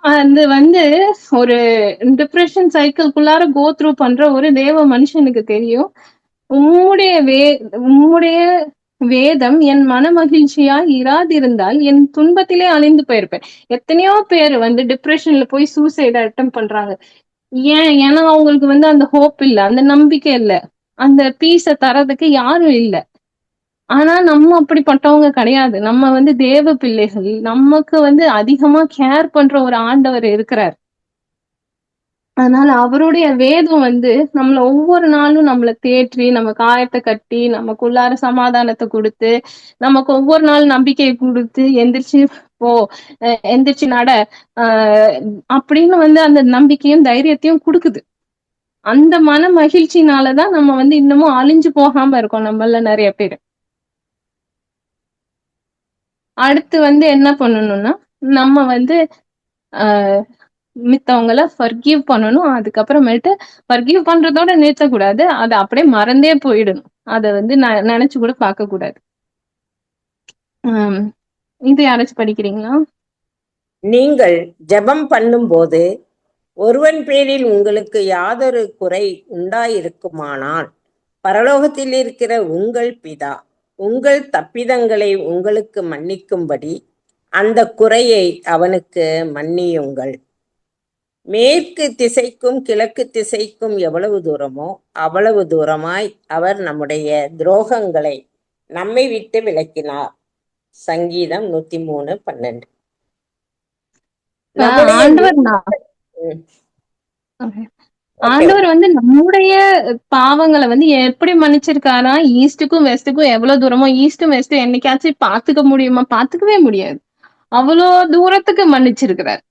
அது ஒரு டிப்ரெஷன் சைக்கிள்குள்ளார கோ த்ரூ பண்ற ஒரு தேவ மனுஷனுக்கு தெரியும். உம்முடைய வேதம் என் மன மகிழ்ச்சியா இராதிருந்தால் என் துன்பத்திலே அழிந்து போயிருப்பேன். எத்தனையோ பேர் டிப்ரெஷன்ல போய் சூசைட் அட்டம் பண்றாங்க. ஏன்னா அவங்களுக்கு அந்த ஹோப் இல்ல, அந்த நம்பிக்கை இல்ல, அந்த பீஸ தரதுக்கு யாரும் இல்ல. ஆனா நம்ம அப்படிப்பட்டவங்க கிடையாது. நம்ம தேவ பிள்ளைகள், நமக்கு அதிகமா கேர் பண்ற ஒரு ஆண்டவர் இருக்கிறார். அதனால அவருடைய வேதம் நம்மள ஒவ்வொரு நாளும் நம்மளை தேற்றி நம்ம காயத்தை கட்டி நமக்குள்ளார சமாதானத்தை கொடுத்து நமக்கு ஒவ்வொரு நாள் நம்பிக்கையை கொடுத்து எந்திரிச்சு எந்திரிச்சு நட அப்படின்னு அந்த நம்பிக்கையும் தைரியத்தையும் கொடுக்குது. அந்த மன மகிழ்ச்சினாலதான் நம்ம இன்னமும் அழிஞ்சு போகாம இருக்கோம் நம்மள நிறைய பேர். அடுத்து என்ன பண்ணணும்னா நம்ம மித்தவங்கள ஃபர்கிவ் பண்ணணும். அதுக்கப்புறமேட்டு ஃபர்கிவ் பண்றதோட நிறுத்தக்கூடாது, அதை அப்படியே மறந்தே போயிடணும். அதை நினைச்சு கூட பார்க்க கூடாது. இது யாராச்சும் படிக்கிறீங்களா? நீங்கள் ஜெபம் பண்ணும்போது ஒருவன் பேரில் உங்களுக்கு யாதொரு குறை உண்டாயிருக்குமானால் பரலோகத்தில் இருக்கிற உங்கள் பிதா உங்கள் தப்பிதங்களை உங்களுக்கு மன்னிக்கும்படி அந்த குறையை அவனுக்கு மன்னியுங்கள். மேற்கு திசைக்கும் கிழக்கு திசைக்கும் எவ்வளவு தூரமோ அவ்வளவு தூரமாய் அவர் நம்முடைய துரோகங்களை நம்மை விட்டு விலக்கினார். சங்கீதம் 103:12. ஆண்டவர் நம்முடைய பாவங்களை எப்படி மன்னிச்சிருக்காரா? ஈஸ்டுக்கும் வெஸ்டுக்கும் எவ்வளவு தூரமோ, ஈஸ்டும் வெஸ்டும் என்னைக்காச்சும் பாத்துக்க முடியுமா? பாத்துக்கவே முடியாது. அவ்வளோ தூரத்துக்கு மன்னிச்சிருக்கிறார்.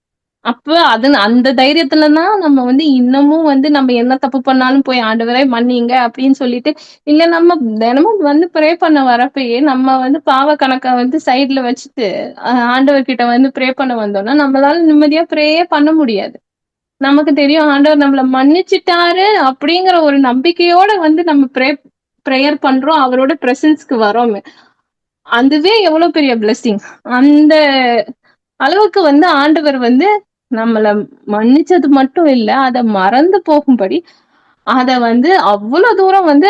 அப்ப அந்த தைரியத்துலதான் நம்ம இன்னமும் நம்ம என்ன தப்பு பண்ணாலும் போய் ஆண்டவரே மன்னிங்க அப்படின்னு சொல்லிட்டு, இல்ல நம்ம தினமும் ப்ரே பண்ண வரப்பயே நம்ம பாவ கணக்க சைட்ல வச்சுட்டு ஆண்டவர்கிட்ட ப்ரே பண்ண வந்தோம்னா நம்மளால நிம்மதியா ப்ரேயே பண்ண முடியாது. நமக்கு தெரியும் ஆண்டவர் நம்மள மன்னிச்சுட்டாரு அப்படிங்கிற ஒரு நம்பிக்கையோட நம்ம ப்ரேயர் பண்றோம், அவரோட பிரசன்ஸ்க்கு வரோம். அதுவே எவ்வளவு பெரிய பிளெஸிங். அந்த அளவுக்கு வந்து ஆண்டவர் வந்து நம்மள மன்னிச்சது மட்டும் இல்ல, அத மறந்து போகும்படி அத வந்து அவ்வளவு தூரம் வந்து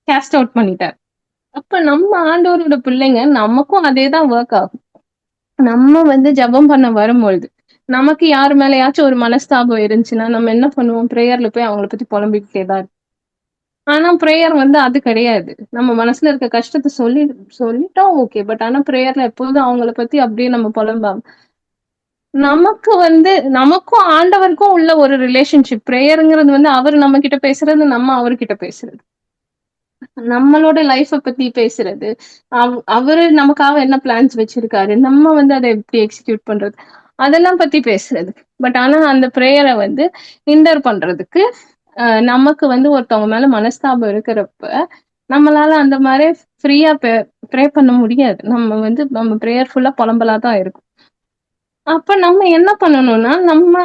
கேஸ்ட் அவுட் பண்ணிட்டார். அப்ப நம்ம ஆண்டவரோட பிள்ளைங்க, நமக்கும் அதேதான் ஒர்க் ஆகும். நம்ம வந்து ஜெபம் பண்ண வரும்பொழுது நமக்கு யாரு மேலயாச்சும் ஒரு மனஸ்தாபம் இருந்துச்சுன்னா நம்ம என்ன பண்ணுவோம்? பிரேயர்ல போய் அவங்கள பத்தி புலம்பிக்கிட்டே தான் இருப்போம். ஆனா பிரேயர் வந்து அது கிடையாது. நம்ம மனசுல இருக்க கஷ்டத்தை சொல்லிட்டோம் ஓகே. பட் ஆனா பிரேயர்ல எப்போதும் அவங்கள பத்தி அப்படியே நம்ம புலம்பாம, நமக்கு வந்து நமக்கும் ஆண்டவருக்கும் உள்ள ஒரு ரிலேஷன்ஷிப். பிரேயருங்கிறது வந்து அவர் நம்ம கிட்ட பேசுறது, நம்ம அவர்கிட்ட பேசுறது, நம்மளோட லைஃப பத்தி பேசுறது, அவரு நமக்காக என்ன பிளான்ஸ் வச்சிருக்காரு, நம்ம வந்து அதை எப்படி எக்ஸிக்யூட் பண்றது, அதெல்லாம் பத்தி பேசுறது. பட் ஆனா அந்த பிரேயரை வந்து ஹிண்டர் பண்றதுக்கு நமக்கு வந்து ஒருத்தவங்க மேல மனஸ்தாபம் இருக்கிறப்ப நம்மளால அந்த மாதிரி ஃப்ரீயா ப்ரே பண்ண முடியாது. நம்ம பிரேயர் ஃபுல்லா புலம்பலாதான் இருக்கும். அப்ப நம்ம என்ன பண்ணணும்னா, நம்ம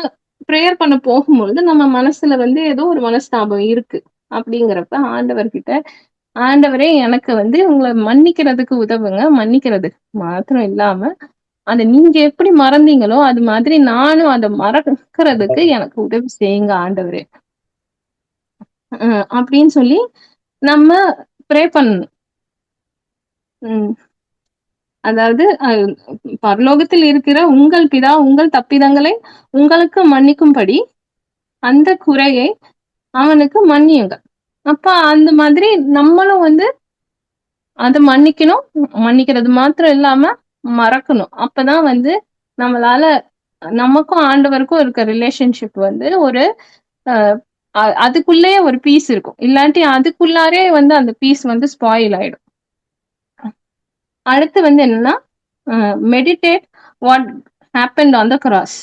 பிரேயர் பண்ண போகும்போது நம்ம மனசுல வந்து ஏதோ ஒரு மனஸ்தாபம் இருக்கு அப்படிங்கிறப்ப ஆண்டவர்கிட்ட, ஆண்டவரே எனக்கு வந்து உங்களை மன்னிக்கிறதுக்கு உதவுங்க. மன்னிக்கிறது மாத்திரம் இல்லாம அதை நீங்க எப்படி மறந்தீங்களோ அது மாதிரி நானும் அதை மறக்கிறதுக்கு எனக்கு உதவி செய்யுங்க ஆண்டவரே அப்படின்னு சொல்லி நம்ம ப்ரே பண்ணணும். அதாவது பரலோகத்தில் இருக்கிற உங்கள் பிதா உங்கள் தப்பிதங்களை உங்களுக்கு மன்னிக்கும்படி அந்த குறையை அவனுக்கு மன்னியுங்க. அப்ப அந்த மாதிரி நம்மளும் வந்து அதை மன்னிக்கணும். மன்னிக்கிறது மாத்திரம் இல்லாம மறக்கணும். அப்பதான் வந்து நம்மளால நமக்கும் ஆண்டவருக்கும் இருக்க ரிலேஷன்ஷிப் வந்து ஒரு அதுக்குள்ளேயே ஒரு பீஸ் இருக்கும். இல்லாட்டி அதுக்குள்ளாரே வந்து அந்த பீஸ் வந்து ஸ்பாயில் ஆயிடும். அடுத்து வந்து என்னன்னா, meditate what happened on the cross.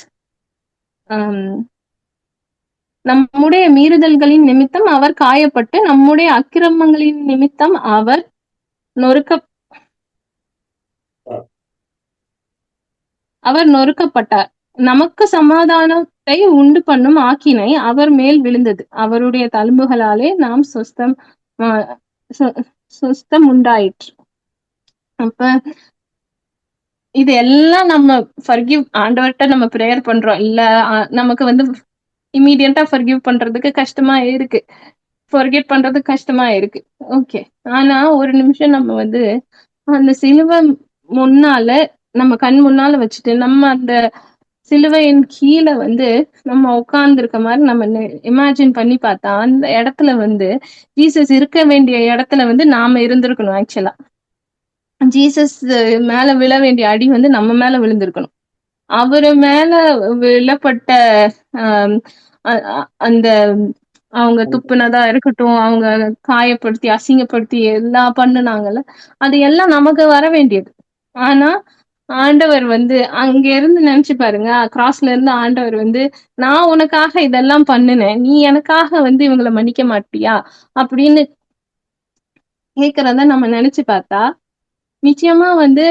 நம்முடைய மீறுதல்களின் நிமித்தம் அவர் காயப்பட்டு நம்முடைய அக்கிரமங்களின் நிமித்தம் அவர் நொறுக்கப்பட்டார். நமக்கு சமாதானத்தை உண்டு பண்ணும் ஆக்கினை அவர் மேல் விழுந்தது. அவருடைய தழும்புகளாலே நாம் சொஸ்தம் உண்டாயிற்று. அப்ப இது எல்லாம் நம்ம ஃபர்கிவ் ஆண்டவர்கிட்ட நம்ம பிரேயர் பண்றோம் இல்ல, நமக்கு வந்து இமீடியட்டா ஃபர்கிவ் பண்றதுக்கு கஷ்டமா இருக்கு, ஃபர்கெட் பண்றதுக்கு கஷ்டமா இருக்கு. ஓகே, ஆனா ஒரு நிமிஷம் நம்ம வந்து அந்த சிலுவை முன்னால நம்ம கண் முன்னால வச்சுட்டு நம்ம அந்த சிலுவையின் கீழே வந்து நம்ம உட்கார்ந்து இருக்க மாதிரி நம்ம இமேஜின் பண்ணி பார்த்தா அந்த இடத்துல வந்து ஜீசஸ் இருக்க வேண்டிய இடத்துல வந்து நாம இருந்திருக்கணும். ஆக்சுவலா ஜீசஸ் மேல விழ வேண்டிய அடி வந்து நம்ம மேல விழுந்திருக்கணும். அவரு மேல விழப்பட்ட அந்த அவங்க துப்புனதா இருக்கட்டும், அவங்க காயப்படுத்தி அசிங்கப்படுத்தி எல்லாம் பண்ணுனாங்கல்ல, அது எல்லாம் நமக்கு வர வேண்டியது. ஆனா ஆண்டவர் வந்து அங்க இருந்து நினைச்சு பாருங்க, கிராஸ்ல இருந்து ஆண்டவர் வந்து நான் உனக்காக இதெல்லாம் பண்ணுனேன், நீ எனக்காக வந்து இவங்களை மன்னிக்க மாட்டியா அப்படின்னு கேக்குறத நம்ம நினைச்சு பார்த்தா நிச்சயமா வந்து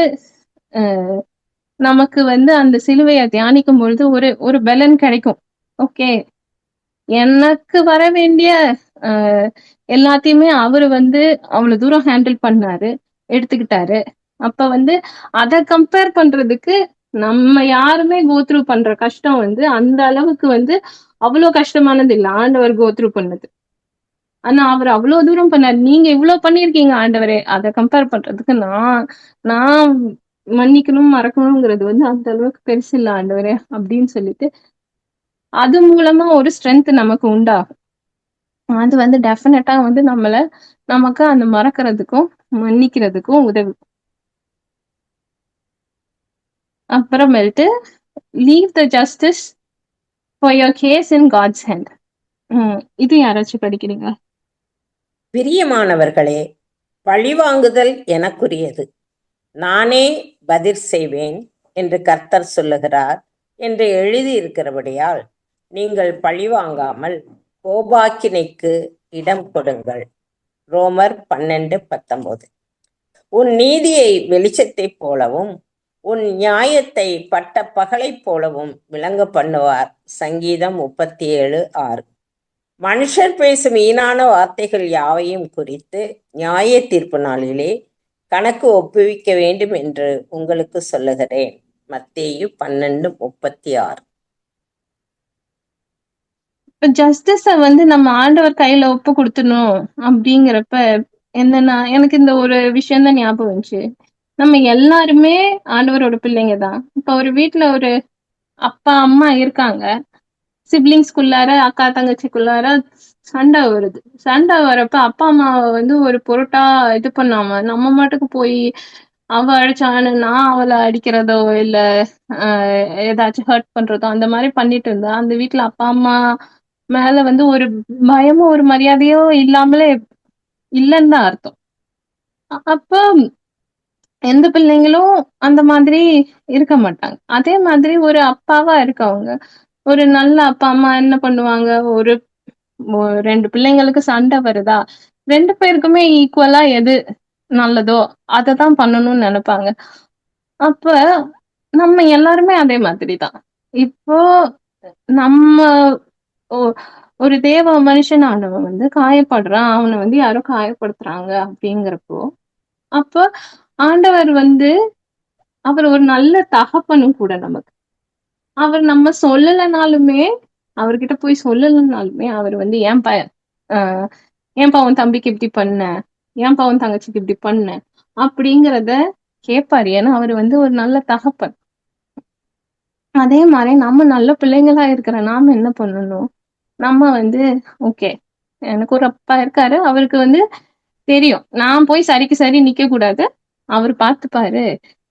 நமக்கு வந்து அந்த சிலுவையை தியானிக்கும் பொழுது ஒரு பலன் கிடைக்கும். ஓகே, எனக்கு வர வேண்டிய எல்லாத்தையுமே அவரு வந்து அவ்வளவு தூரம் ஹேண்டில் பண்ணாரு, எடுத்துக்கிட்டாரு. அப்ப வந்து அதை கம்பேர் பண்றதுக்கு நம்ம யாருமே கோத்ரூ பண்ற கஷ்டம் வந்து அந்த அளவுக்கு வந்து அவ்வளவு கஷ்டமானது இல்லை ஆண்டவர் கோத்ரூ பண்ணது. ஆனா அவர் அவ்வளவு தூரம் பண்ணாரு. நீங்க இவ்வளவு பண்ணிருக்கீங்க ஆண்டவரே, அதை கம்பேர் பண்றதுக்கு நான் மன்னிக்கணும் மறக்கணுங்கிறது வந்து அந்த அளவுக்கு பெருசு இல்லை ஆண்டவரே அப்படின்னு சொல்லிட்டு அது மூலமா ஒரு ஸ்ட்ரென்த் நமக்கு உண்டாகும். அது வந்து டெஃபினட்டா வந்து நமக்கு அந்த மறக்கிறதுக்கும் மன்னிக்கிறதுக்கும் உதவி. அப்புறமேட்டு leave the justice for your case in God's hand. இது யாராச்சும் படிக்கிறீங்க? பிரியமானவர்களே, பழிவாங்குதல் எனக்குரியது, நானே பதில் செய்வேன் என்று கர்த்தர் சொல்லுகிறார் என்று எழுதியிருக்கிறபடியால் நீங்கள் பழிவாங்காமல் கோபாக்கினைக்கு இடம் கொடுங்கள். ரோமர் 12:19. உன் நீதியை வெளிச்சத்தைப் போலவும் உன் நியாயத்தை பட்ட பகலைப் போலவும் விளங்க பண்ணுவார். சங்கீதம் 37:6. மனுஷர் பேசும் வீணான வார்த்தைகள் யாவையும் குறித்து நியாய தீர்ப்பு நாளிலே கணக்கு ஒப்புவிக்க வேண்டும் என்று உங்களுக்கு சொல்லுகிறேன். மத்தேயு 12:36. இப்ப ஜஸ்டிஸ வந்து நம்ம ஆண்டவர் கையில ஒப்பு கொடுத்துடணும் அப்படிங்கிறப்ப என்னன்னா, எனக்கு இந்த ஒரு விஷயம் தான் ஞாபகம் வந்துச்சு. நம்ம எல்லாருமே ஆண்டவரோட பிள்ளைங்க தான். இப்ப ஒரு வீட்ல ஒரு அப்பா அம்மா இருக்காங்க, சிப்லிங்ஸ்குள்ளார அக்கா தங்கச்சிக்குள்ளார சண்டை வருது. சண்டை வரப்ப அப்பா அம்மாவை வந்து ஒரு பொருட்டா இது பண்ணாம நம்ம மாட்டுக்கு போய் அவ அடிச்சான்னு நான் அவளை அடிக்கிறதோ இல்ல ஏதாச்சும் ஹர்ட் பண்றதோ அந்த மாதிரி பண்ணிட்டு இருந்தா அந்த வீட்ல அப்பா அம்மா மேல வந்து ஒரு பயமோ ஒரு மரியாதையோ இல்லாமலே இல்லைன்னு தான் அர்த்தம். அப்ப எந்த பிள்ளைங்களும் அந்த மாதிரி இருக்க மாட்டாங்க. அதே மாதிரி ஒரு அப்பாவா இருக்கவங்க ஒரு நல்ல அப்பா அம்மா என்ன பண்ணுவாங்க, ஒரு 2 பிள்ளைங்களுக்கு சண்டை வருதா 2 பேருக்குமே ஈக்குவலா எது நல்லதோ அதை தான் பண்ணணும்னு நினைப்பாங்க. அப்ப நம்ம எல்லாருமே அதே மாதிரிதான். இப்போ நம்ம ஒரு தேவ மனுஷனானவன் வந்து காயப்படுறான், அவனை வந்து யாரோ காயப்படுத்துறாங்க அப்படிங்கிறப்போ அப்ப ஆண்டவர் வந்து அவர் ஒரு நல்ல தகப்பனும் கூட நமக்கு. அவர் நம்ம சொல்லலைனாலுமே அவர்கிட்ட போய் சொல்லலைனாலுமே அவர் வந்து ஏன்பா உன் தம்பிக்கு இப்படி பண்ண, ஏன்பா உன் தங்கச்சிக்கு இப்படி பண்ண அப்படிங்கிறத கேட்பாரு. ஏன்னா அவர் வந்து ஒரு நல்ல தகப்பன். அதே மாதிரி நம்ம நல்ல பிள்ளைங்களா இருக்கிற நாம என்ன பண்ணணும், நம்ம வந்து ஓகே எனக்கு ஒரு அப்பா இருக்காரு, அவருக்கு வந்து தெரியும் நான் போய் சரிக்கு சரி நிக்க கூடாது, அவர் பார்த்துப்பாரு,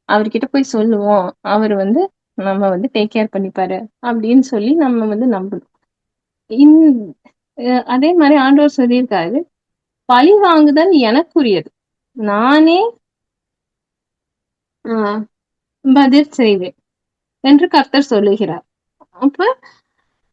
அவர்கிட்ட போய் சொல்லுவோம், அவர் வந்து நம்ம வந்து டேக் கேர் பண்ணிப்பாரு அப்படின்னு சொல்லி நம்ம வந்து நம்பணும். அதே மாதிரி ஆண்டவர் சொல்லியிருக்காரு, பழி வாங்குதல் எனக்குரியது, நானே பதில் செய்வேன் என்று கர்த்தர் சொல்லுகிறார். அப்ப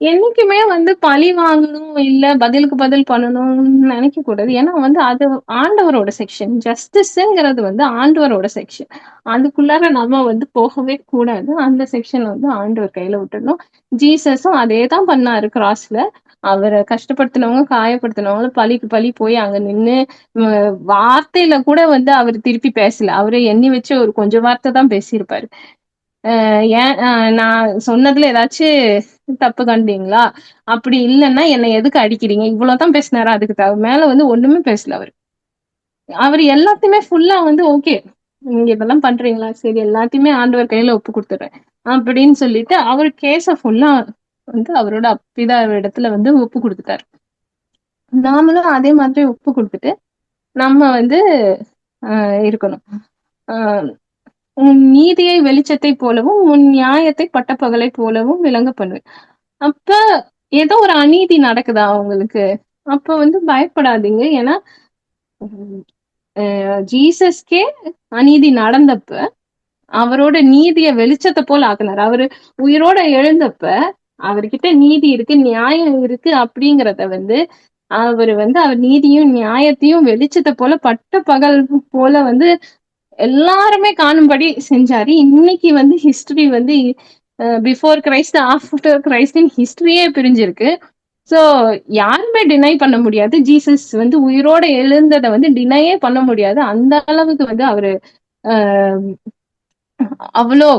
என்னைக்குமே வந்து பழி வாங்கணும் இல்ல பதிலுக்கு பதில் பண்ணணும்னு நினைக்க கூடாது. ஏன்னா வந்து அது ஆண்டவரோட செக்ஷன். ஜஸ்டிஸ்ங்கிறது வந்து ஆண்டவரோட செக்ஷன். அதுக்குள்ளார நம்ம வந்து போகவே கூடாது. அந்த செக்ஷன் வந்து ஆண்டவர் கையில விட்டுடணும். ஜீசஸும் அதே தான் பண்ணாரு கிராஸ்ல. அவரை கஷ்டப்படுத்தினவங்க காயப்படுத்தினவங்க பழிக்கு பழி போய் அங்க நின்னு வார்த்தையில கூட வந்து அவர் திருப்பி பேசல. அவரை எண்ணி வச்சு ஒரு கொஞ்சம் வார்த்தை தான் பேசியிருப்பாரு. ஏன் நான் சொன்னதுல ஏதாச்சும் தப்பு கண்டீங்களா, அப்படி இல்லைன்னா என்னை எதுக்கு அடிக்கிறீங்க, இவ்வளவுதான் பேசினாரு. அதுக்கு மேல வந்து ஒண்ணுமே பேசல அவர் எல்லாத்தையுமே ஃபுல்லா வந்து ஓகே நீங்க இதெல்லாம் பண்றீங்களா, சரி எல்லாத்தையுமே ஆண்டவர் கையில ஒப்பு கொடுத்துறேன் அப்படின்னு சொல்லிட்டு அவர் கேஸ ஃபுல்லா வந்து அவரோட பிதா இடத்துல வந்து ஒப்பு கொடுத்துட்டாரு. நாமளும் அதே மாதிரி ஒப்பு கொடுத்துட்டு நம்ம வந்து இருக்கணும். உன் நீதியை வெளிச்சத்தை போலவும் உன் நியாயத்தை பட்டப்பகலை போலவும் விளங்க பண்ணுவேன். அப்ப ஏதோ ஒரு அநீதி நடக்குதா உங்களுக்கு, அப்ப வந்து பயப்படாதீங்க. ஏன்னா ஜீசஸ்கே அநீதி நடந்தப்ப அவரோட நீதிய வெளிச்சத்தை போல ஆக்குனாரு. அவரு உயிரோட எழுந்தப்ப அவர்கிட்ட நீதி இருக்கு நியாயம் இருக்கு அப்படிங்கிறத வந்து அவர் நீதியும் நியாயத்தையும் வெளிச்சத்தை போல பட்ட பகல் போல வந்து எல்லாருமே காணும்படி செஞ்சாரு. இன்னைக்கு வந்து ஹிஸ்டரி வந்து பிஃபோர் கிரைஸ்ட் ஆஃப்டர் கிரைஸ்டின் ஹிஸ்டரியே பிரிஞ்சிருக்கு. சோ யாருமே டினை பண்ண முடியாது. ஜீசஸ் வந்து உயிரோட எழுந்ததை வந்து டினையே பண்ண முடியாது. அந்த அளவுக்கு வந்து அவரு அவ்வளோ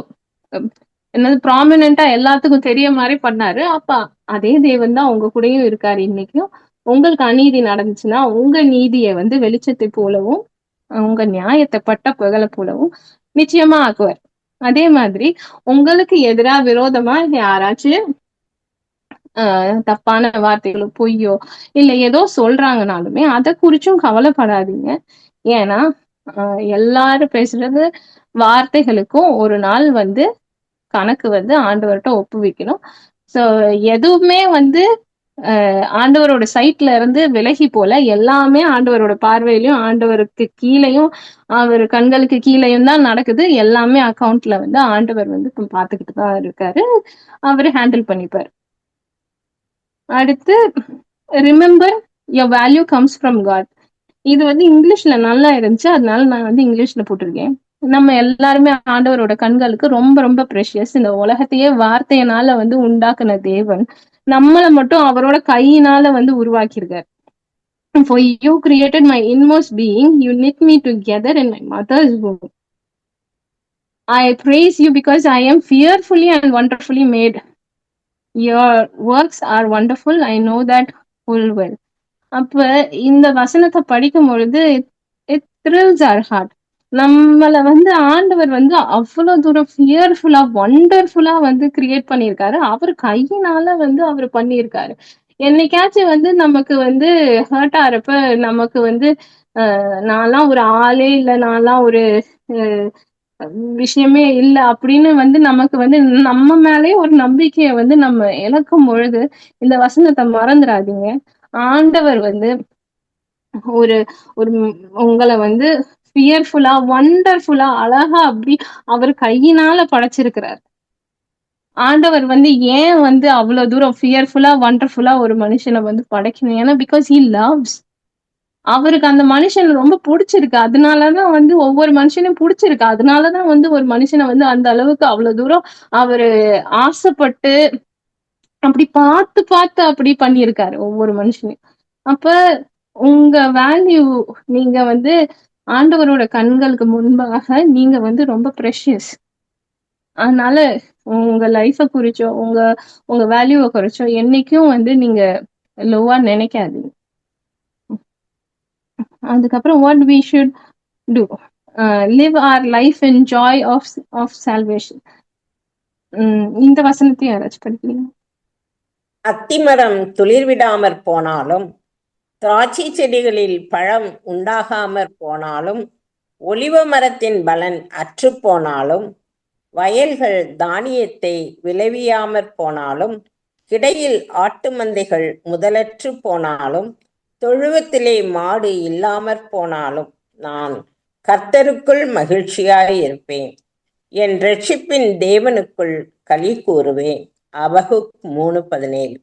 என்னது ப்ராமினெண்டா எல்லாத்துக்கும் தெரிய மாதிரி பண்ணாரு. அப்ப அதே தேவன் தான் உங்க கூடயும் இருக்காரு. இன்னைக்கும் உங்களுக்கு அநீதி நடந்துச்சுன்னா உங்க நீதியை வந்து வெளிச்சத்தை போலவும் உங்க நியாயத்தை பட்ட பகலை போலவும் நிச்சயமா ஆக்குவார். அதே மாதிரி உங்களுக்கு எதிரா விரோதமா யாராச்சும் தப்பான வார்த்தைகளோ பொய்யோ இல்ல ஏதோ சொல்றாங்கனாலுமே அதை குறிச்சும் கவலைப்படாதீங்க. ஏன்னா எல்லாரும் பேசுறது வார்த்தைகளுக்கும் ஒரு நாள் வந்து கணக்கு வந்து ஆண்டவர்கிட்ட ஒப்புவிக்கணும். சோ எதுவுமே வந்து ஆண்டவரோட சைட்ல இருந்து விலகி போல, எல்லாமே ஆண்டவரோட பார்வையிலையும் ஆண்டவருக்கு கீழையும் அவர் கண்களுக்கு கீழையும் தான் நடக்குது. எல்லாமே அக்கௌண்ட்ல வந்து ஆண்டவர் வந்து பாத்துக்கிட்டு தான் இருக்காரு. அவரு ஹேண்டில் பண்ணிப்பாரு. அடுத்து remember your value comes from God. இது வந்து இங்கிலீஷ்ல நல்லா இருந்துச்சு, அதனால நான் வந்து இங்கிலீஷ்ல போட்டிருக்கேன். நம்ம எல்லாருமே ஆண்டவரோட கண்களுக்கு ரொம்ப ரொம்ப ப்ரெஷியஸ். இந்த உலகத்தையே வார்த்தையினால வந்து உண்டாக்குன தேவன் நம்மளை மட்டும் அவரோட கையினால வந்து உருவாக்கியிருக்காரு. For you created my inmost being, you knit me together in my mother's womb. I praise you because I am fearfully and wonderfully made. Your works are wonderful, I know that full well. அப்ப இந்த வசனத்தை படிக்கும் பொழுது it thrills our heart. நம்மள வந்து ஆண்டவர் வந்து அவ்வளவு தூரம் ஃபியர்ஃபுல்லா வண்டர்ஃபுல்லா வந்து கிரியேட் பண்ணியிருக்காரு. அவர் கையினால வந்து அவர் பண்ணியிருக்காரு. என்னைக்காச்சும் வந்து நமக்கு வந்து ஹர்ட் ஆறப்ப நமக்கு வந்து நான்லாம் ஒரு ஆளே இல்ல, நான்லாம் ஒரு அஹ், விஷயமே இல்ல அப்படின்னு வந்து நமக்கு வந்து நம்ம மேலே ஒரு நம்பிக்கையை வந்து நம்ம இழக்கும் பொழுது இந்த வசனத்தை மறந்துடாதீங்க. ஆண்டவர் வந்து ஒரு ஒரு உங்களை வந்து ஃபியர்ஃபுல்லா வண்டர்ஃபுல்லா அழகா அப்படி அவர் கையினால படைச்சிருக்கிறார். ஆண்டவர் வந்து ஏன் வந்து அவ்வளவு தூரம் ஃபியர்ஃபுல்லா வண்டர்ஃபுல்லா ஒரு மனுஷனை வந்து படைக்கணும்? ஏன்னா பிகாஸ் ஹி லவ்ஸ். அவருக்கு அந்த மனுஷன் ரொம்ப பிடிச்சிருக்கு. அதனாலதான் வந்து ஒவ்வொரு மனுஷனையும் பிடிச்சிருக்கு. அதனாலதான் வந்து ஒரு மனுஷனை வந்து அந்த அளவுக்கு அவ்வளவு தூரம் அவரு ஆசைப்பட்டு அப்படி பார்த்து பார்த்து அப்படி பண்ணியிருக்காரு ஒவ்வொரு மனுஷனையும். அப்ப உங்க வேல்யூ, நீங்க வந்து ஆண்டவரோட கண்களுக்கு முன்பாக நீங்க வந்து ரொம்ப ப்ரெஷியஸ். அதனால உங்க லைஃப குறிச்சோ உங்க உங்க வேல்யூவை குறைச்சோ என்னைக்கும் வந்து நீங்க லோவா நினைக்காதீங்க. அதுக்கப்புறம் what we should do, live our life in joy of salvation. இந்த வசனத்தையும் யாராச்சும் படிக்கிறீங்க? அத்திமரம் துளிர்விடாமற் போனாலும், திராட்சை செடிகளில் பழம் உண்டாகாமற் போனாலும், ஒலிவ மரத்தின் பலன் அற்று போனாலும், வயல்கள் தானியத்தை விளைவியாமற் போனாலும், கிடையில் ஆட்டு மந்தைகள் முதலற்று போனாலும், தொழுவத்திலே மாடு இல்லாமற் போனாலும், நான் கர்த்தருக்குள் மகிழ்ச்சியாயிருப்பேன். என் இரட்சிப்பின் தேவனுக்குள் களி கூறுவேன். அபகுக் 3:17.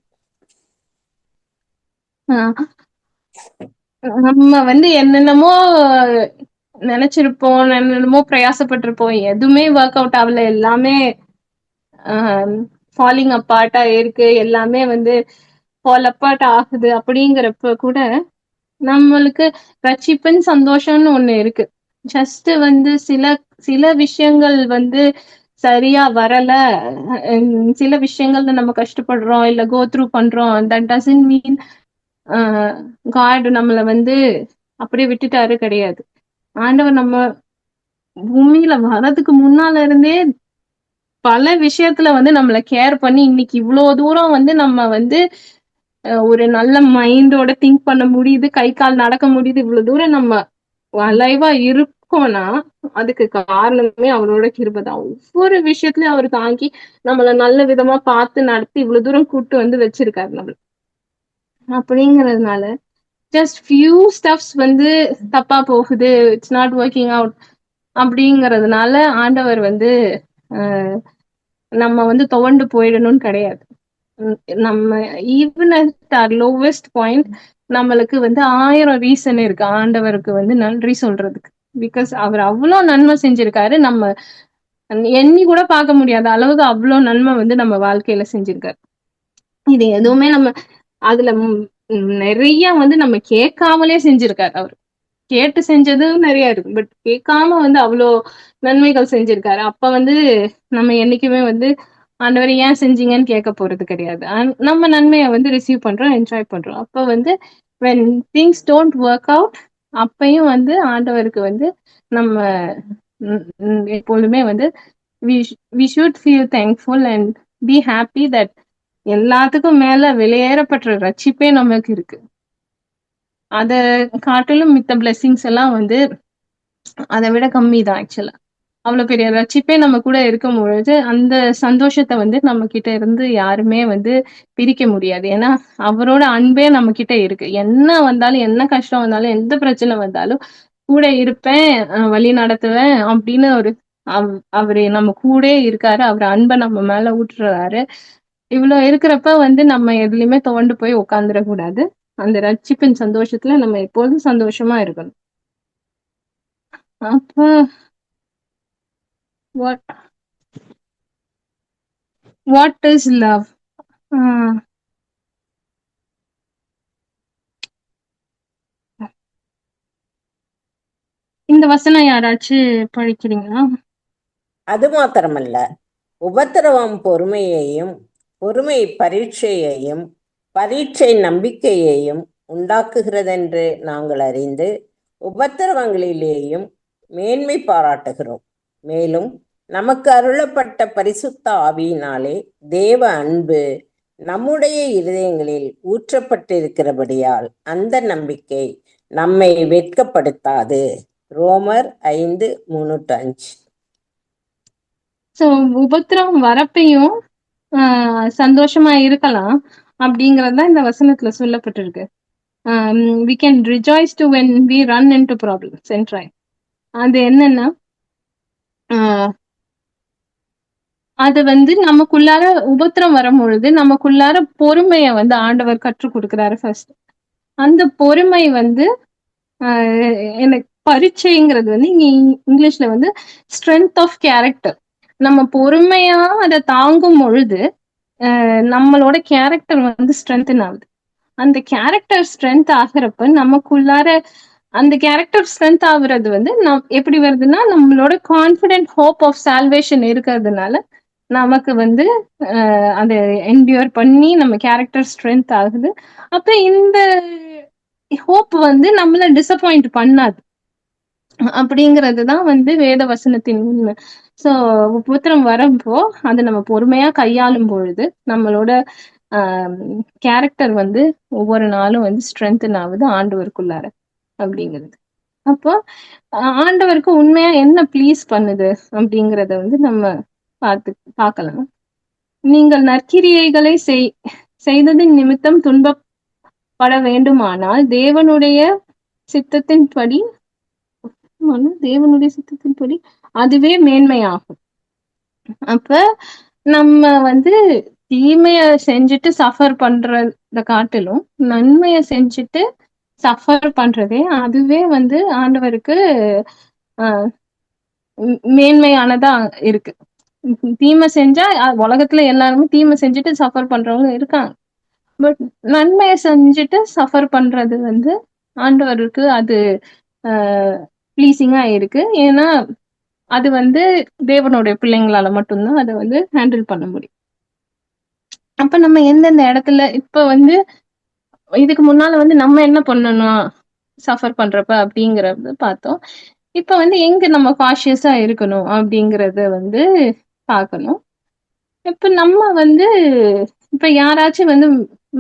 நம்ம வந்து என்னென்னமோ நினைச்சிருப்போம், என்னென்னமோ பிரயாசப்பட்டிருப்போம், எதுவுமே ஒர்க் அவுட் ஆகல, எல்லாமே ஃபாலிங் அப்பார்ட்டா இருக்கு, எல்லாமே வந்து ஃபால் அப்பார்ட் ஆகுது. அப்படிங்கிறப்ப கூட நம்மளுக்கு ரட்சிப்பின் சந்தோஷம்னு ஒண்ணு இருக்கு. ஜஸ்ட் வந்து சில சில விஷயங்கள் வந்து சரியா வரல, சில விஷயங்கள்ல நம்ம கஷ்டப்படுறோம் இல்ல கோ த்ரூ பண்றோம், தட் டசன்ட் மீன் காட் நம்மள வந்து அப்படியே விட்டுட்டாரு கிடையாது. ஆண்டவர் நம்ம பூமியில வர்றதுக்கு முன்னால இருந்தே பல விஷயத்துல வந்து நம்மள கேர் பண்ணி இன்னைக்கு இவ்வளவு தூரம் வந்து நம்ம வந்து ஒரு நல்ல மைண்டோட திங்க் பண்ண முடியுது, கை கால் நடக்க முடியுது, இவ்வளவு தூரம் நம்ம அலைவா இருக்கோம்னா அதுக்கு காரணமே அவரோட கிருபை தான். ஒவ்வொரு விஷயத்துலயும் அவர் தாங்கி நம்மள நல்ல விதமா பார்த்து நடத்தி இவ்வளவு தூரம் கூட்டு வந்து வச்சிருக்காரு நம்மள. அப்படிங்கறதுனால ஜஸ்ட் ஃபியூ ஸ்டெப்ஸ் வந்து தப்பா போகுது, இட்ஸ் நாட் ஒர்க்கிங் அவுட் அப்படிங்கறதுனால ஆண்டவர் வந்து நம்ம வந்து துவண்டு போயிடணும்னு கிடையாது. நம்ம even at our lowest point நம்மளுக்கு வந்து 1000 ரீசன் இருக்கு ஆண்டவருக்கு வந்து நன்றி சொல்றதுக்கு. பிகாஸ் அவர் அவ்வளவு நன்மை செஞ்சிருக்காரு. நம்ம எண்ணி கூட பார்க்க முடியாத அளவுக்கு அவ்வளவு நன்மை வந்து நம்ம வாழ்க்கையில செஞ்சிருக்காரு. இது எதுவுமே நம்ம அதுல நிறைய வந்து நம்ம கேட்காமலே செஞ்சிருக்காரு. அவர் கேட்டு செஞ்சதும் நிறைய இருக்கு, பட் கேட்காம வந்து அவ்வளோ நன்மைகள் செஞ்சிருக்காரு. அப்ப வந்து நம்ம என்னைக்குமே வந்து ஆண்டவர் ஏன் செஞ்சீங்கன்னு கேட்க போறது கிடையாது. நம்ம நன்மையை வந்து ரிசீவ் பண்றோம், என்ஜாய் பண்றோம். அப்ப வந்து when things don't work out, அப்பயும் வந்து ஆண்டவருக்கு வந்து நம்ம எப்பொழுதுமே வந்து we should feel thankful and be happy that எல்லாத்துக்கும் மேல வெளியேறப்பட்ட ரட்சிப்பே நமக்கு இருக்கு. அத காட்டிலும் மித்த பிளெஸிங்ஸ் எல்லாம் வந்து அதை விட கம்மி தான் ஆக்சுவலா. அவ்வளவு பெரிய ரட்சிப்பே நம்ம கூட இருக்கும் பொழுது அந்த சந்தோஷத்தை வந்து நம்ம கிட்ட இருந்து யாருமே வந்து பிரிக்க முடியாது. ஏன்னா அவரோட அன்பே நம்ம கிட்ட இருக்கு. என்ன வந்தாலும், என்ன கஷ்டம் வந்தாலும், எந்த பிரச்சனை வந்தாலும் கூட இருப்பேன், வழி நடத்துவேன் அப்படின்னு அவரு நம்ம கூட இருக்காரு. அவர் அன்பை நம்ம மேல ஊற்றுறாரு. இவ்வளவு இருக்கிறப்ப வந்து நம்ம எதுலயுமே துவண்டு போய் உட்காந்துடக்கூடாது. அந்த ரட்சிப்பின் சந்தோஷத்துல நம்ம எப்போதும் சந்தோஷமா இருக்கணும். அப்ப what is love? வசனம் யாராச்சும் படிக்கிறீங்களா? அது மாத்திரமல்ல, உபத்திரவம் பொறுமையையும், பொறுமை பரீட்சையையும், பரீட்சை நம்பிக்கையையும் உண்டாக்குகிறதென்று நாங்கள் அறிந்து உபத்திரவங்களிலேயும் மேன்மை பாராட்டுகிறோம். மேலும் நமக்கு அருளப்பட்ட பரிசுத்த ஆவியினாலே தேவ அன்பு நம்முடைய இருதயங்களில் ஊற்றப்பட்டிருக்கிறபடியால் அந்த நம்பிக்கை நம்மை வெட்கப்படுத்தாது. ரோமர் 5:3-5. ஸோ உபத்திரவம் வரப்பையும் சந்தோஷமா இருக்கலாம் அப்படிங்கிறது தான் இந்த வசனத்துல சொல்லப்பட்டிருக்கு. we can rejoice to when we run into problems and try. அது என்னன்னா அது நமக்குள்ளார உபத்திரம் வரும் பொழுது நமக்குள்ளார பொறுமைய ஆண்டவர் கற்றுக் கொடுக்கிறாரு ஃபர்ஸ்ட். அந்த பொறுமை எனக்கு பரீட்சைங்கிறது இங்க இங்கிலீஷ்ல ஸ்ட்ரென்த் ஆஃப் கேரக்டர். நம்ம பொறுமையா அதை தாங்கும் பொழுது நம்மளோட கேரக்டர் ஸ்ட்ரென்தன் ஆகுது. அந்த கேரக்டர் ஸ்ட்ரென்த் ஆகிறப்ப நமக்குள்ளார அந்த கேரக்டர் ஸ்ட்ரென்த் ஆகுறது எப்படி வருதுன்னா, நம்மளோட கான்பிடென்ட் ஹோப் ஆஃப் சால்வேஷன் இருக்கிறதுனால நமக்கு அதை என்டியூர் பண்ணி நம்ம கேரக்டர் ஸ்ட்ரென்த் ஆகுது. அப்ப இந்த ஹோப் நம்மள டிசப்பாயிண்ட் பண்ணாது அப்படிங்கிறது தான் வேத வசனத்தின் உண்மை. ஸோ உபத்திரம் வரப்போ அதை நம்ம பொறுமையா கையாளும் பொழுது நம்மளோட கேரக்டர் ஒவ்வொரு நாளும் ஸ்ட்ரென்தன் ஆகுது ஆண்டவருக்குள்ளார அப்படிங்கிறது. அப்போ ஆண்டவருக்கு உண்மையா என்ன ப்ளீஸ் பண்ணுது அப்படிங்கிறத நம்ம பார்க்கலாம். நீங்கள் நற்கிரியைகளை செய்ததின் நிமித்தம் துன்பப்பட வேண்டுமானால் தேவனுடைய சித்தத்தின்படி அதுவே மேன்மையாகும். அப்ப நம்ம தீமைய செஞ்சுட்டு சஃபர் பண்றத காட்டிலும் நன்மைய செஞ்சுட்டு சஃபர் பண்றதே அதுவே ஆண்டவருக்கு மேன்மையானதா இருக்கு. தீமை செஞ்சா உலகத்துல எல்லாருமே தீமை செஞ்சுட்டு சஃபர் பண்றவங்க இருக்காங்க. பட் நன்மையை செஞ்சுட்டு சஃபர் பண்றது ஆண்டவருக்கு அது ப்ளீசிங்கா இருக்கு. ஏன்னா அது தேவனுடைய பிள்ளைங்களால மட்டும்தான் அதை ஹேண்டில் பண்ண முடியும். அப்ப நம்ம எந்தெந்த இடத்துல இப்ப இதுக்கு முன்னால நம்ம என்ன பண்ணணும் சஃபர் பண்றப்ப அப்படிங்கறத பார்த்தோம். இப்ப எங்க நம்ம காஷியஸா இருக்கணும் அப்படிங்கறத பார்க்கணும். இப்ப நம்ம இப்ப யாராச்சும்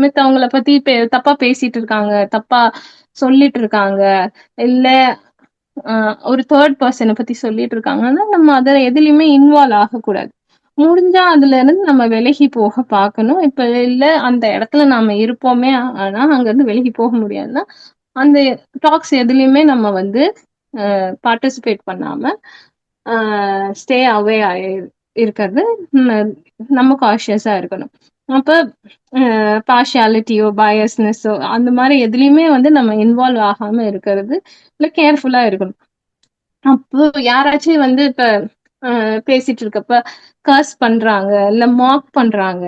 மித்தவங்கள பத்தி தப்பா பேசிட்டு இருக்காங்க, தப்பா சொல்லிட்டு இருக்காங்க, இல்ல ஒரு தேர்ட் பர்சனை பத்தி சொல்லிட்டு இருக்காங்கன்னா நம்ம அதை எதுலயுமே இன்வால்வ் ஆகக்கூடாது. முடிஞ்சா அதுல இருந்து நம்ம விலகி போக பார்க்கணும். இப்ப இல்ல அந்த இடத்துல நாம இருப்போமே, ஆனா அங்க இருந்து விலகி போக முடியாதுன்னா அந்த டாக்ஸ் எதுலயுமே நம்ம பார்ட்டிசிபேட் பண்ணாம ஸ்டே அவே இருக்கிறது நம்ம காஷியஸா இருக்கணும். அப்ப பார்ஷியாலிட்டியோ பயஸ்னஸோ அந்த மாதிரி எதுலயுமே நம்ம இன்வால்வ் ஆகாம இருக்கிறது இல்ல கேர்ஃபுல்லா இருக்கணும். அப்போ யாராச்சும் இப்ப பேசிட்டு இருக்கப்ப கர்ஸ் பண்றாங்க இல்ல மாக் பண்றாங்க,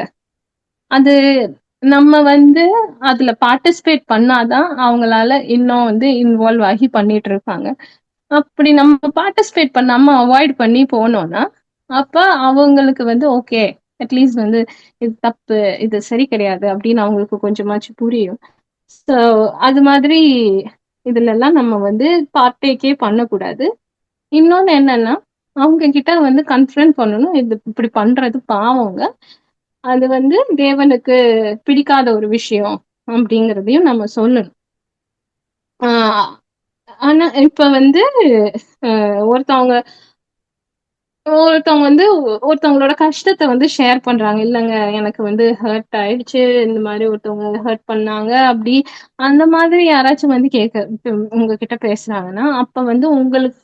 அது நம்ம அதுல பார்ட்டிசிபேட் பண்ணாதான் அவங்களால இன்னும் இன்வால்வ் ஆகி பண்ணிட்டு இருப்பாங்க. அப்படி நம்ம பார்ட்டிசிபேட் பண்ணாம அவாய்ட் பண்ணி போனோம்னா அப்ப அவங்களுக்கு ஓகே அட்லீஸ்ட் இது தப்பு, இது சரி கிடையாது அப்படின்னு அவங்களுக்கு கொஞ்சமாச்சும் புரியும். ஸோ அது மாதிரி இதுல எல்லாம் நம்ம பார்ட்டேக்கே பண்ணக்கூடாது. இன்னொன்னு என்னன்னா அவங்க கிட்ட கன்ஃபரன்ட் பண்ணணும், இது இப்படி பண்றது பாவங்க, அது தேவனுக்கு பிடிக்காத ஒரு விஷயம் அப்படிங்கிறதையும் நம்ம சொல்லணும். ஆனா இப்ப ஒருத்தவங்க ஒருத்தவங்களோட கஷ்டத்தை ஷேர் பண்றாங்க. இல்லைங்க எனக்கு ஹர்ட் ஆயிடுச்சு, இந்த மாதிரி ஒருத்தவங்க ஹர்ட் பண்ணாங்க அப்படி அந்த மாதிரி யாராச்சும் உங்ககிட்ட பேசுறாங்கன்னா அப்ப உங்களுக்கு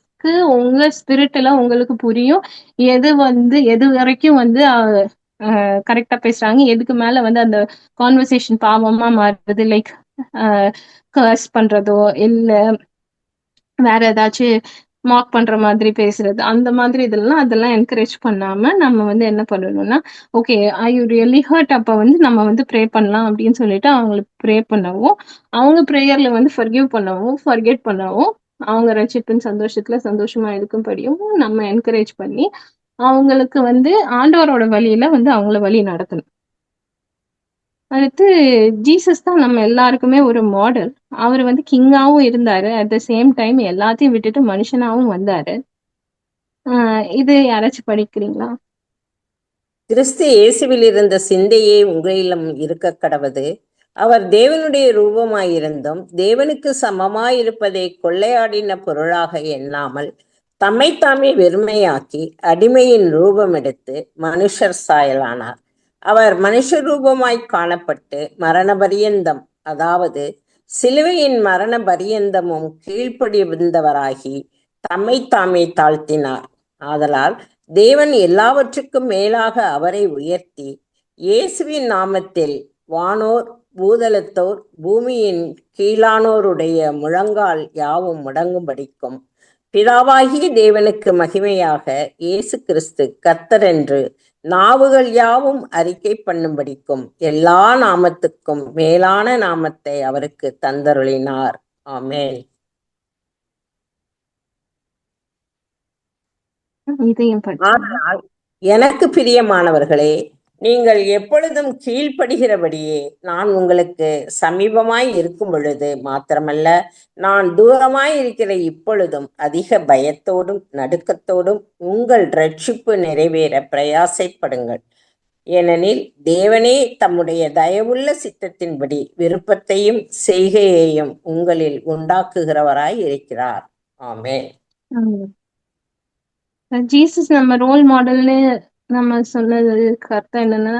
உங்க ஸ்பிரிட்ல உங்களுக்கு புரியும் எது எது வரைக்கும் கரெக்டா பேசுறாங்க, எதுக்கு மேல அந்த கான்வர்சேஷன் பாவமா மாறுறது, லைக் கர்ஸ் பண்றதோ இல்ல வேற ஏதாச்சும் மார்க் பண்ற மாதிரி பேசுறது, அந்த மாதிரி அதெல்லாம் என்கரேஜ் பண்ணாம நம்ம என்ன பண்ணணும்னா okay I you really hurt, அப்ப நம்ம ப்ரே பண்ணலாம் அப்படின்னு சொல்லிட்டு அவங்களுக்கு ப்ரே பண்ணவும், அவங்க ப்ரேயர்ல ஃபர்கிவ் பண்ணவும் ஃபர்கெட் பண்ணவும் அவங்க ரட்சிப்பின் சந்தோஷத்துல சந்தோஷமா இருக்கும்படியும் நம்ம என்கரேஜ் பண்ணி அவங்களுக்கு வந்து ஆண்டவரோட வழியில வந்து அவங்கள வழி நடத்தணும். அடுத்து ஜீசஸ் தான் நம்ம எல்லாருக்குமே ஒரு மாடல். அவர் வந்து கிங்காவும் இருந்தாரு, அட் த சேம் டைம் எல்லாத்தையும் விட்டுட்டு மனுஷனாவும் வந்தாரு. இது யாராச்சும் படிக்கிறீங்களா? கிறிஸ்து இயேசுவில் இருந்த சிந்தையே உங்களிலும் இருக்க கடவது. அவர் தேவனுடைய ரூபமாயிருந்தும் தேவனுக்கு சமமாயிருப்பதை கொள்ளையாடின பொருளாக எண்ணாமல் தம்மைத்தாமே வெறுமையாக்கி அடிமையின் ரூபம் எடுத்து மனுஷர் சாயலானார். அவர் மனுஷ ரூபமாய் காணப்பட்டு மரண பரியந்தம், அதாவது சிலுவையின் மரண பரியந்தமும் கீழ்ப்படிந்தவராகி தம்மைத்தாமே தாழ்த்தினார். ஆதலால் தேவன் எல்லாவற்றுக்கும் மேலாக அவரை உயர்த்தி இயேசுவின் நாமத்தில் வானோர் பூதலத்தோர் பூமியின் கீழானோருடைய முழங்கால் யாவும் முடங்கும்படிக்கும் பிதாவாகிய தேவனுக்கு மகிமையாக இயேசு கிறிஸ்து கர்த்தர் என்று நாவுகள் யாவும் அறிக்கை பண்ணும்படிக்கும் எல்லா நாமத்துக்கும் மேலான நாமத்தை அவருக்கு தந்தருளினார். ஆமென். இதையும் படிச்சு ஆனால் எனக்கு பிரியமானவர்களே, நீங்கள் எப்பொழுதும் கீழ்ப்படுகிறபடியே நான் உங்களுக்கு சமீபமாய் இருக்கும் பொழுது மாத்திரமல்ல, நான் தூரமாய் இருக்கிற இப்பொழுதும் அதிக பயத்தோடும் நடுக்கத்தோடும் உங்கள் இரட்சிப்பு நிறைவேற பிரயாசைப்படுங்கள். ஏனெனில் தேவனே தம்முடைய தயவுள்ள சித்தத்தின்படி விருப்பத்தையும் செய்கையையும் உங்களில் உண்டாக்குகிறவராய் இருக்கிறார். ஆமென். ஜீசஸ் நம்ம ரோல் மாடல்னு நம்ம சொன்னது கரெக்டா என்னன்னா,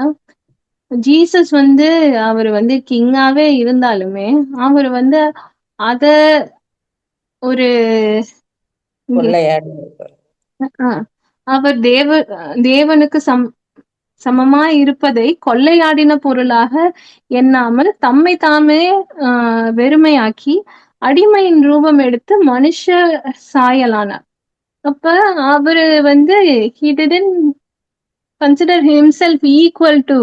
ஜீசஸ் வந்து அவர் வந்து கிங்காவே இருந்தாலுமே அவர் வந்து அத ஒரு அவர் தேவனுக்கு சமமா இருப்பதை கொள்ளையாடின பொருளாக எண்ணாமல் தம்மை தாமே வெறுமையாக்கி அடிமையின் ரூபம் எடுத்து மனுஷ சாயலானார். அப்ப அவரு வந்து he didn't consider himself equal to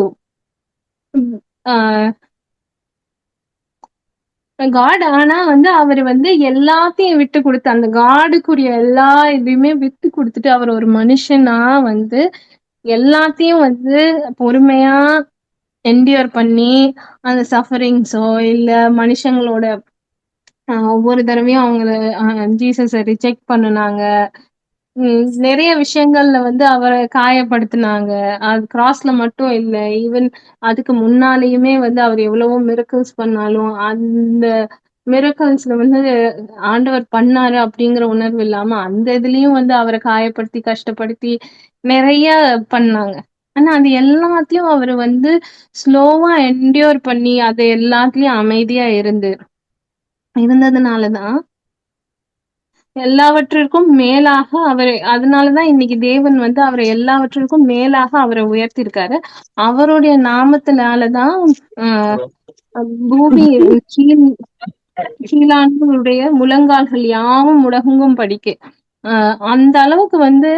God. ஆனா வந்து அவர் வந்து எல்லாத்தையும் விட்டு கொடுத்து, அந்த காடுக்குரிய எல்லா இதையுமே விட்டு கொடுத்துட்டு அவர் ஒரு மனுஷனா வந்து எல்லாத்தையும் வந்து பொறுமையா என்டியூர் பண்ணி அந்த சஃபரிங்ஸோ இல்ல மனுஷங்களோட ஒவ்வொரு தடவையும் அவங்கள ஜீசஸ ரிஜெக்ட் பண்ணுனாங்க, நிறைய விஷயங்கள்ல வந்து அவரை காயப்படுத்தினாங்க. அது கிராஸ்ல மட்டும் இல்ல, ஈவன் அதுக்கு முன்னாலேயுமே வந்து அவர் எவ்வளவோ மிரக்கிள்ஸ் பண்ணாலும் அந்த மிரக்கிள்ஸ்ல வந்து ஆண்டவர் பண்ணாரு அப்படிங்கிற உணர்வு இல்லாம அந்த இதுலயும் வந்து அவரை காயப்படுத்தி கஷ்டப்படுத்தி நிறைய பண்ணாங்க. ஆனா அது எல்லாத்தையும் அவர் வந்து ஸ்லோவா என்டியூர் பண்ணி அது எல்லாத்துலயும் அமைதியா இருந்ததுனாலதான் எல்லாவற்றிற்கும் மேலாக அவரை, அதனாலதான் இன்னைக்கு தேவன் வந்து அவரை எல்லாவற்றிற்கும் மேலாக அவரை உயர்த்திருக்காரு. அவருடைய நாமத்தினாலதான் பூமி கீழானவருடைய முழங்கால்கள் யாவும் முடங்கும் படிக்கு அந்த அளவுக்கு வந்து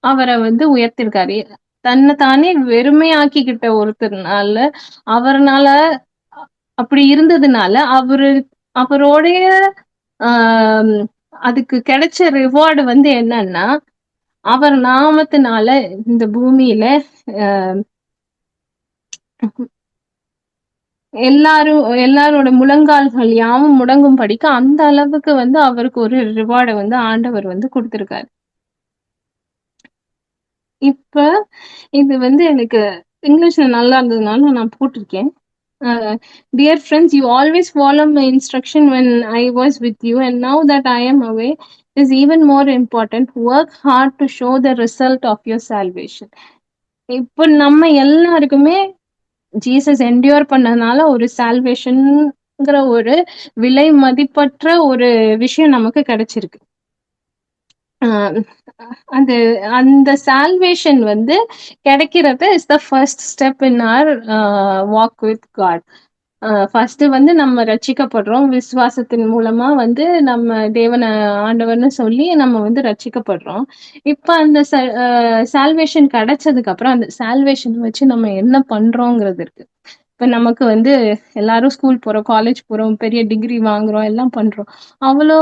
அவரை வந்து உயர்த்திருக்காரு. தன்னை தானே வெறுமையாக்கிக்கிட்ட ஒருத்தர்னால, அவர்னால அப்படி இருந்ததுனால அவருடைய அதுக்கு கிடைச்ச ரிவார்டு வந்து என்னன்னா, அவர் நாமத்தினால இந்த பூமியில எல்லாரோட முழங்கால்கள் யாவும் முடங்கும் படிக்க அந்த அளவுக்கு வந்து அவருக்கு ஒரு ரிவார்டை வந்து ஆண்டவர் வந்து கொடுத்திருக்காரு. இப்ப இது வந்து எனக்கு இங்கிலீஷ்ல நல்லா இருந்ததுனால நான் போட்டிருக்கேன். Dear friends, you always follow my instruction when I was with you, and now that I am away, it is even more important. Work hard to show the result of your salvation. இப்போ நம்ம எல்லாருக்குமே Jesus endure பண்ணதுனால ஒரு சால்வேஷன்ங்கிற ஒரு விலை மதிப்பற்ற ஒரு விஷயம் நமக்கு கிடைச்சிருக்கு. அந்த சால்வேஷன் வந்து கிடைக்கிறது is the first step in our walk with God. First வந்து நம்ம ரட்சிக்கப்படுறோம், விசுவாசத்தின் மூலமா வந்து நம்ம தேவனை ஆண்டவர்னு சொல்லி நம்ம வந்து ரட்சிக்கப்படுறோம். இப்ப அந்த சால்வேஷன் கிடைச்சதுக்கு அப்புறம் அந்த சால்வேஷன் வச்சு நம்ம என்ன பண்றோங்கிறது இருக்கு. இப்ப நமக்கு வந்து எல்லாரும் ஸ்கூல் போறோம், காலேஜ் போறோம், பெரிய டிகிரி வாங்குறோம், எல்லாம் பண்றோம். அவ்வளோ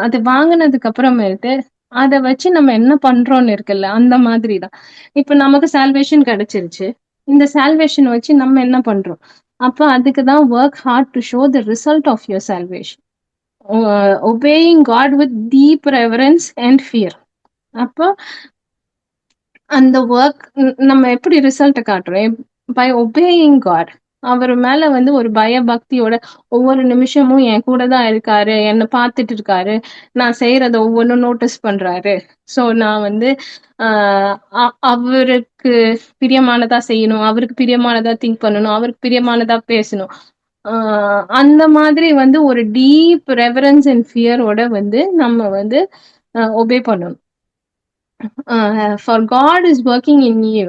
அது வாங்கினதுக்கு அப்புறமேட்டு அதை வச்சு நம்ம என்ன பண்றோம்னு இருக்குல்ல, அந்த மாதிரி தான். இப்ப நமக்கு சால்வேஷன் கிடைச்சிருச்சு. இந்த சால்வேஷன் வச்சு நம்ம என்ன பண்றோம்? அப்ப அதுக்கு தான் work hard to show the result of your salvation. obeying God with deep reverence and fear. அப்போ அந்த ஒர்க் நம்ம எப்படி ரிசல்ட் காட்டுறோம்? By obeying God. அவர் மேல வந்து ஒரு பய பக்தியோட ஒவ்வொரு நிமிஷமும் என் கூட தான் இருக்காரு, என்னை பார்த்துட்டு இருக்காரு, நான் செய்யறத ஒவ்வொன்றும் நோட்டீஸ் பண்றாரு. ஸோ நான் வந்து அவருக்கு பிரியமானதா செய்யணும், அவருக்கு பிரியமானதா திங்க் பண்ணணும், அவருக்கு பிரியமானதா பேசணும். அந்த மாதிரி வந்து ஒரு டீப் ரெவரன்ஸ் அண்ட் ஃபியரோட வந்து நம்ம வந்து ஒபே பண்ணணும். For God is working in you,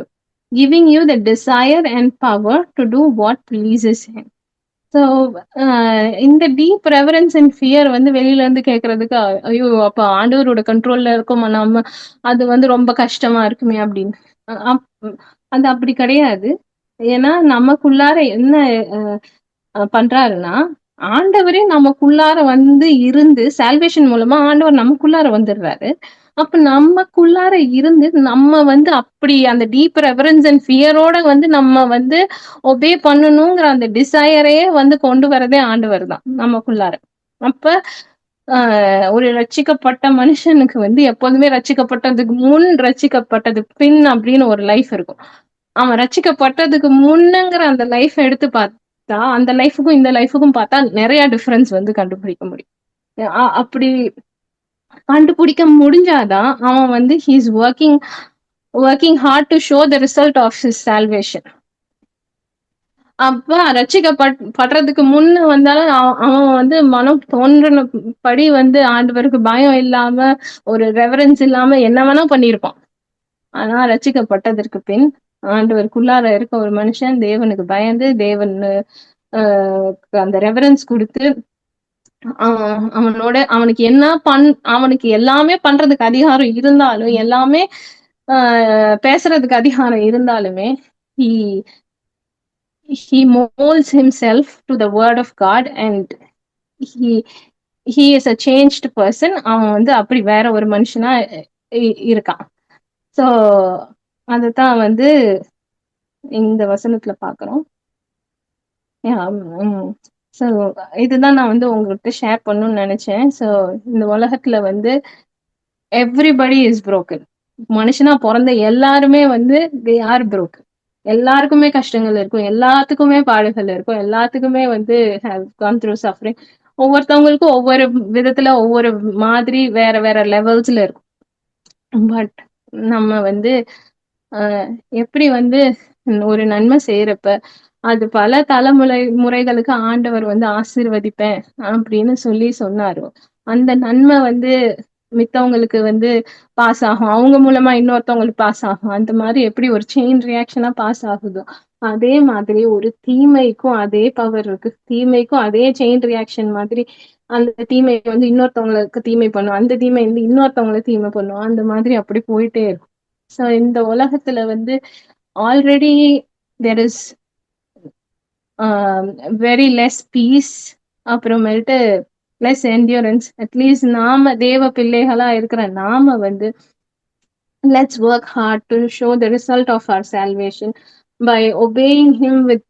giving you the desire and power to do what pleases Him. So இந்த டீப் ரெவரன்ஸ் அண்ட் ஃபியர் வந்து வெளியில இருந்து கேட்கறதுக்கு, ஐயோ அப்ப ஆண்டவரோட கண்ட்ரோல்ல இருக்கோமா நம்ம, அது வந்து ரொம்ப கஷ்டமா இருக்குமே அப்படின்னு. அது அப்படி கிடையாது. ஏன்னா நமக்குள்ளார என்ன பண்றாருன்னா, ஆண்டவரே நமக்குள்ளார வந்து இருந்து சால்வேஷன் மூலமா ஆண்டவர் நமக்குள்ளார வந்துடுறாரு. அப்ப நமக்குள்ளார இருந்து நம்ம வந்து அப்படி அந்த டீப் ரெவரன்ஸ் அண்ட் ஃபியரோட வந்து நம்ம வந்து ஒபே பண்ணணுங்கிற அந்த டிசையரே வந்து கொண்டு வரதே ஆண்டவர் தான் நமக்குள்ளார. அப்ப ஒரு ரட்சிக்கப்பட்ட மனுஷனுக்கு வந்து எப்போதுமே ரட்சிக்கப்பட்டதுக்கு முன், ரட்சிக்கப்பட்டதுக்கு பின் அப்படின்னு ஒரு லைஃப் இருக்கும். அவன் ரட்சிக்கப்பட்டதுக்கு முன்னுங்கிற அந்த லைஃப் எடுத்து பார்த்தா, அந்த லைஃபுக்கும் இந்த லைஃபுக்கும் பார்த்தா நிறைய டிஃபரன்ஸ் வந்து கண்டுபிடிக்க முடியும். அப்படி கண்டுபிடிக்க முடிஞ்சாதான் அவன் வந்து he's working hard to show the result of his salvation. அப்ப ரட்சிக்கப்படுறதுக்கு முன்ன வந்தாலும் அவன் வந்து மனம் தோன்றினபடி வந்து ஆண்டவருக்கு பயம் இல்லாம, ஒரு ரெவரன்ஸ் இல்லாம என்ன வேணா பண்ணியிருப்பான். ஆனா ரட்சிக்கப்பட்டதற்கு பின் ஆண்டவருக்குள்ளார இருக்க ஒரு மனுஷன் தேவனுக்கு பயந்து, தேவன் அந்த ரெவரன்ஸ் கொடுத்து, அவனோட அவனுக்கு எல்லாமே பண்றதுக்கு அதிகாரம் இருந்தாலும், எல்லாமே பேசுறதுக்கு அதிகாரம் இருந்தாலுமே, he molds himself to the word of God and he is a changed person. அவன் வந்து அப்படி வேற ஒரு மனுஷனா இருக்கான். சோ அதுதான் வந்து இந்த வசனத்துல பாக்குறோம். ஸோ இதுதான் நான் வந்து உங்கள்கிட்ட ஷேர் பண்ணணும்னு நினைச்சேன். ஸோ இந்த உலகத்துல வந்து எவ்ரிபடி இஸ் broken. மனுஷனா பிறந்த எல்லாருமே வந்து they are broken. எல்லாருக்குமே கஷ்டங்கள் இருக்கும், எல்லாத்துக்குமே பாடுகள் இருக்கும், எல்லாத்துக்குமே வந்து have gone through suffering. ஒவ்வொருத்தவங்களுக்கும் ஒவ்வொரு விதத்துல ஒவ்வொரு மாதிரி வேற வேற லெவல்ஸ்ல இருக்கும். பட் நம்ம வந்து எப்படி வந்து ஒரு நன்மை செய்யறப்ப அது பல முறைகளுக்கு ஆண்டவர் வந்து ஆசீர்வதிப்பேன் அப்படின்னு சொன்னாரோ, அந்த நன்மை வந்து மித்தவங்களுக்கு வந்து பாஸ் ஆகும், அவங்க மூலமா இன்னொருத்தவங்களுக்கு பாஸ் ஆகும். அந்த மாதிரி எப்படி ஒரு செயின் ரியாக்ஷனா பாஸ் ஆகுதோ, அதே மாதிரி ஒரு தீமைக்கும் அதே பவர் இருக்கு. தீமைக்கும் அதே செயின் ரியாக்ஷன் மாதிரி அந்த தீமை வந்து இன்னொருத்தவங்களுக்கு தீமை பண்ணும், அந்த தீமை வந்து இன்னொருத்தவங்களுக்கு தீமை பண்ணும். அந்த மாதிரி அப்படி போயிட்டே இருக்கும். ஸோ இந்த உலகத்துல வந்து already there is very less peace, அப்புறமேட்டு less endurance. அட்லீஸ்ட் நாம தேவ பிள்ளைகளா இருக்கிற நாம வந்து let's work hard to show the result of our salvation by obeying him with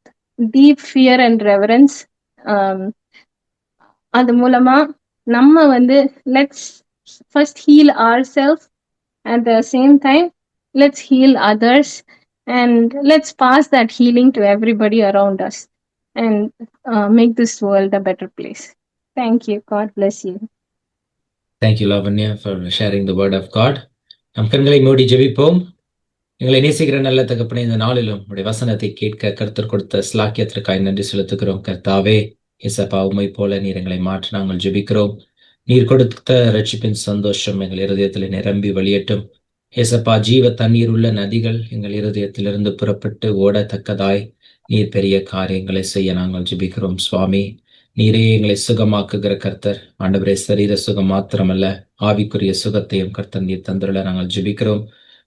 deep fear and reverence. அது மூலமா நம்ம வந்து let's first heal ourselves, at the same time let's heal others, and let's pass that healing to everybody around us and make this world a better place. Thank you. God bless you. Thank you, Lavanya, for sharing the word of God. நம் கண்களை மூடி ஜெபிப்போம். எங்களை நேசிக்கிற நல்ல தகப்பனே, இந்த நாளிலும் உடைய வசனத்தை கேட்க கர்த்தர் கொடுத்த ஸ்லாக்கியத்திற்காய் நன்றி செலுத்துகிறோம். கர்த்தாவே, இயேசப்பா, உம்மை போல நீர் எங்களை மாற்ற நாங்கள் ஜெபிக்கிறோம். நீர் கொடுத்த ரட்சிப்பின் சந்தோஷம் எங்கள் இருதயத்தில் நிரம்பி வழியட்டும். இயேசப்பா, ஜீவ தண்ணீர் உள்ள நதிகள் எங்கள் இருதயத்திலிருந்து புறப்பட்டு ஓடத்தக்கதாய் நீர் பெரிய காரியங்களை செய்ய நாங்கள் ஜெபிக்கிறோம். சுவாமி, நீரே எங்களை சுகமாக்குகிற கர்த்தர். ஆண்டவரே, சரீர சுகம் மாத்திரமல்ல, ஆவிக்குரிய சுகத்தையும் கர்த்தர் நீர் தந்துள்ள நாங்கள் ஜெபிக்கிறோம்.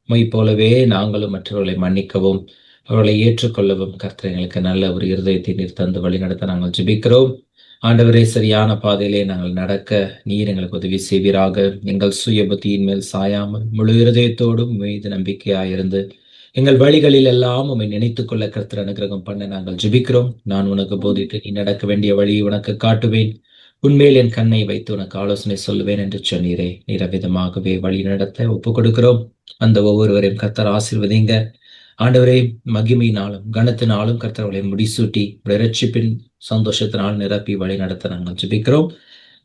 மை போலவே நாங்களும் மற்றவர்களை மன்னிக்கவும், அவர்களை ஏற்றுக்கொள்ளவும் கர்த்தர் எங்களுக்கு நல்ல ஒரு இருதயத்தை நீர் தந்து வழி நடத்த நாங்கள் ஜெபிக்கிறோம். ஆண்டவரே, சரியான பாதையிலே நாங்கள் நடக்க நீர் எங்களுக்கு உதவி செய்வீராக. எங்கள் சுய புத்தியின் மேல் சாயாமல் முழு இருதயத்தோடும் மீது நம்பிக்கையாயிருந்து எங்கள் வழிகளில் எல்லாம் உம்மை நினைத்துக் கொள்ள கர்த்தர் அனுகிரகம் பண்ண நாங்கள் ஜெபிக்கிறோம். நான் உனக்கு போதித்து நீ நடக்க வேண்டிய வழியை உனக்கு காட்டுவேன், உன்மேல் என் கண்ணை வைத்து உனக்கு ஆலோசனை சொல்லுவேன் என்று சொன்னீரே. நீர் அவ்விதமாகவே வழி நடத்த ஒப்புக் கொடுக்கிறோம். அந்த ஒவ்வொருவரையும் கர்த்தர் ஆசீர்வதிங்க. ஆண்டவரே, மகிமையினாலும் கனத்தினாலும் கர்த்தர்களை முடிசூட்டி இரட்சிப்பின் சந்தோஷத்தினால் நிரப்பி வழி நடத்த நாங்கள் ஜெபிக்கிறோம்.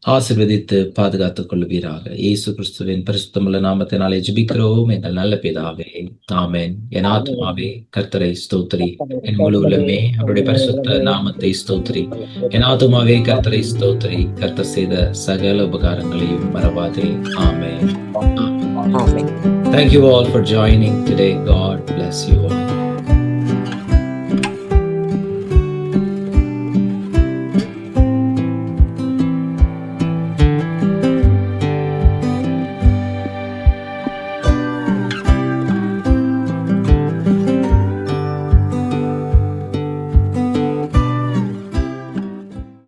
ஆசீர்வதித்து பாதுகாத்துக் கொள்வீராக. இயேசு கிறிஸ்துவின் பரிசுத்தமுள்ள நாமத்தினாலே ஜெபிக்கிறோம் எங்கள் நல்ல பிதாவே, ஆமென். என் ஆத்துமாவே கர்த்தரை ஸ்தோத்திரி, என் முழு உள்ளமே அவருடைய பரிசுத்த நாமத்தை ஸ்தோத்திரி. என் ஆத்துமாவே கர்த்தரை ஸ்தோத்திரி, கர்த்தர் செய்த சகல உபகாரங்களையும் மறவாதே. ஆமென். ஆமென். Thank you all for joining today. God bless you all.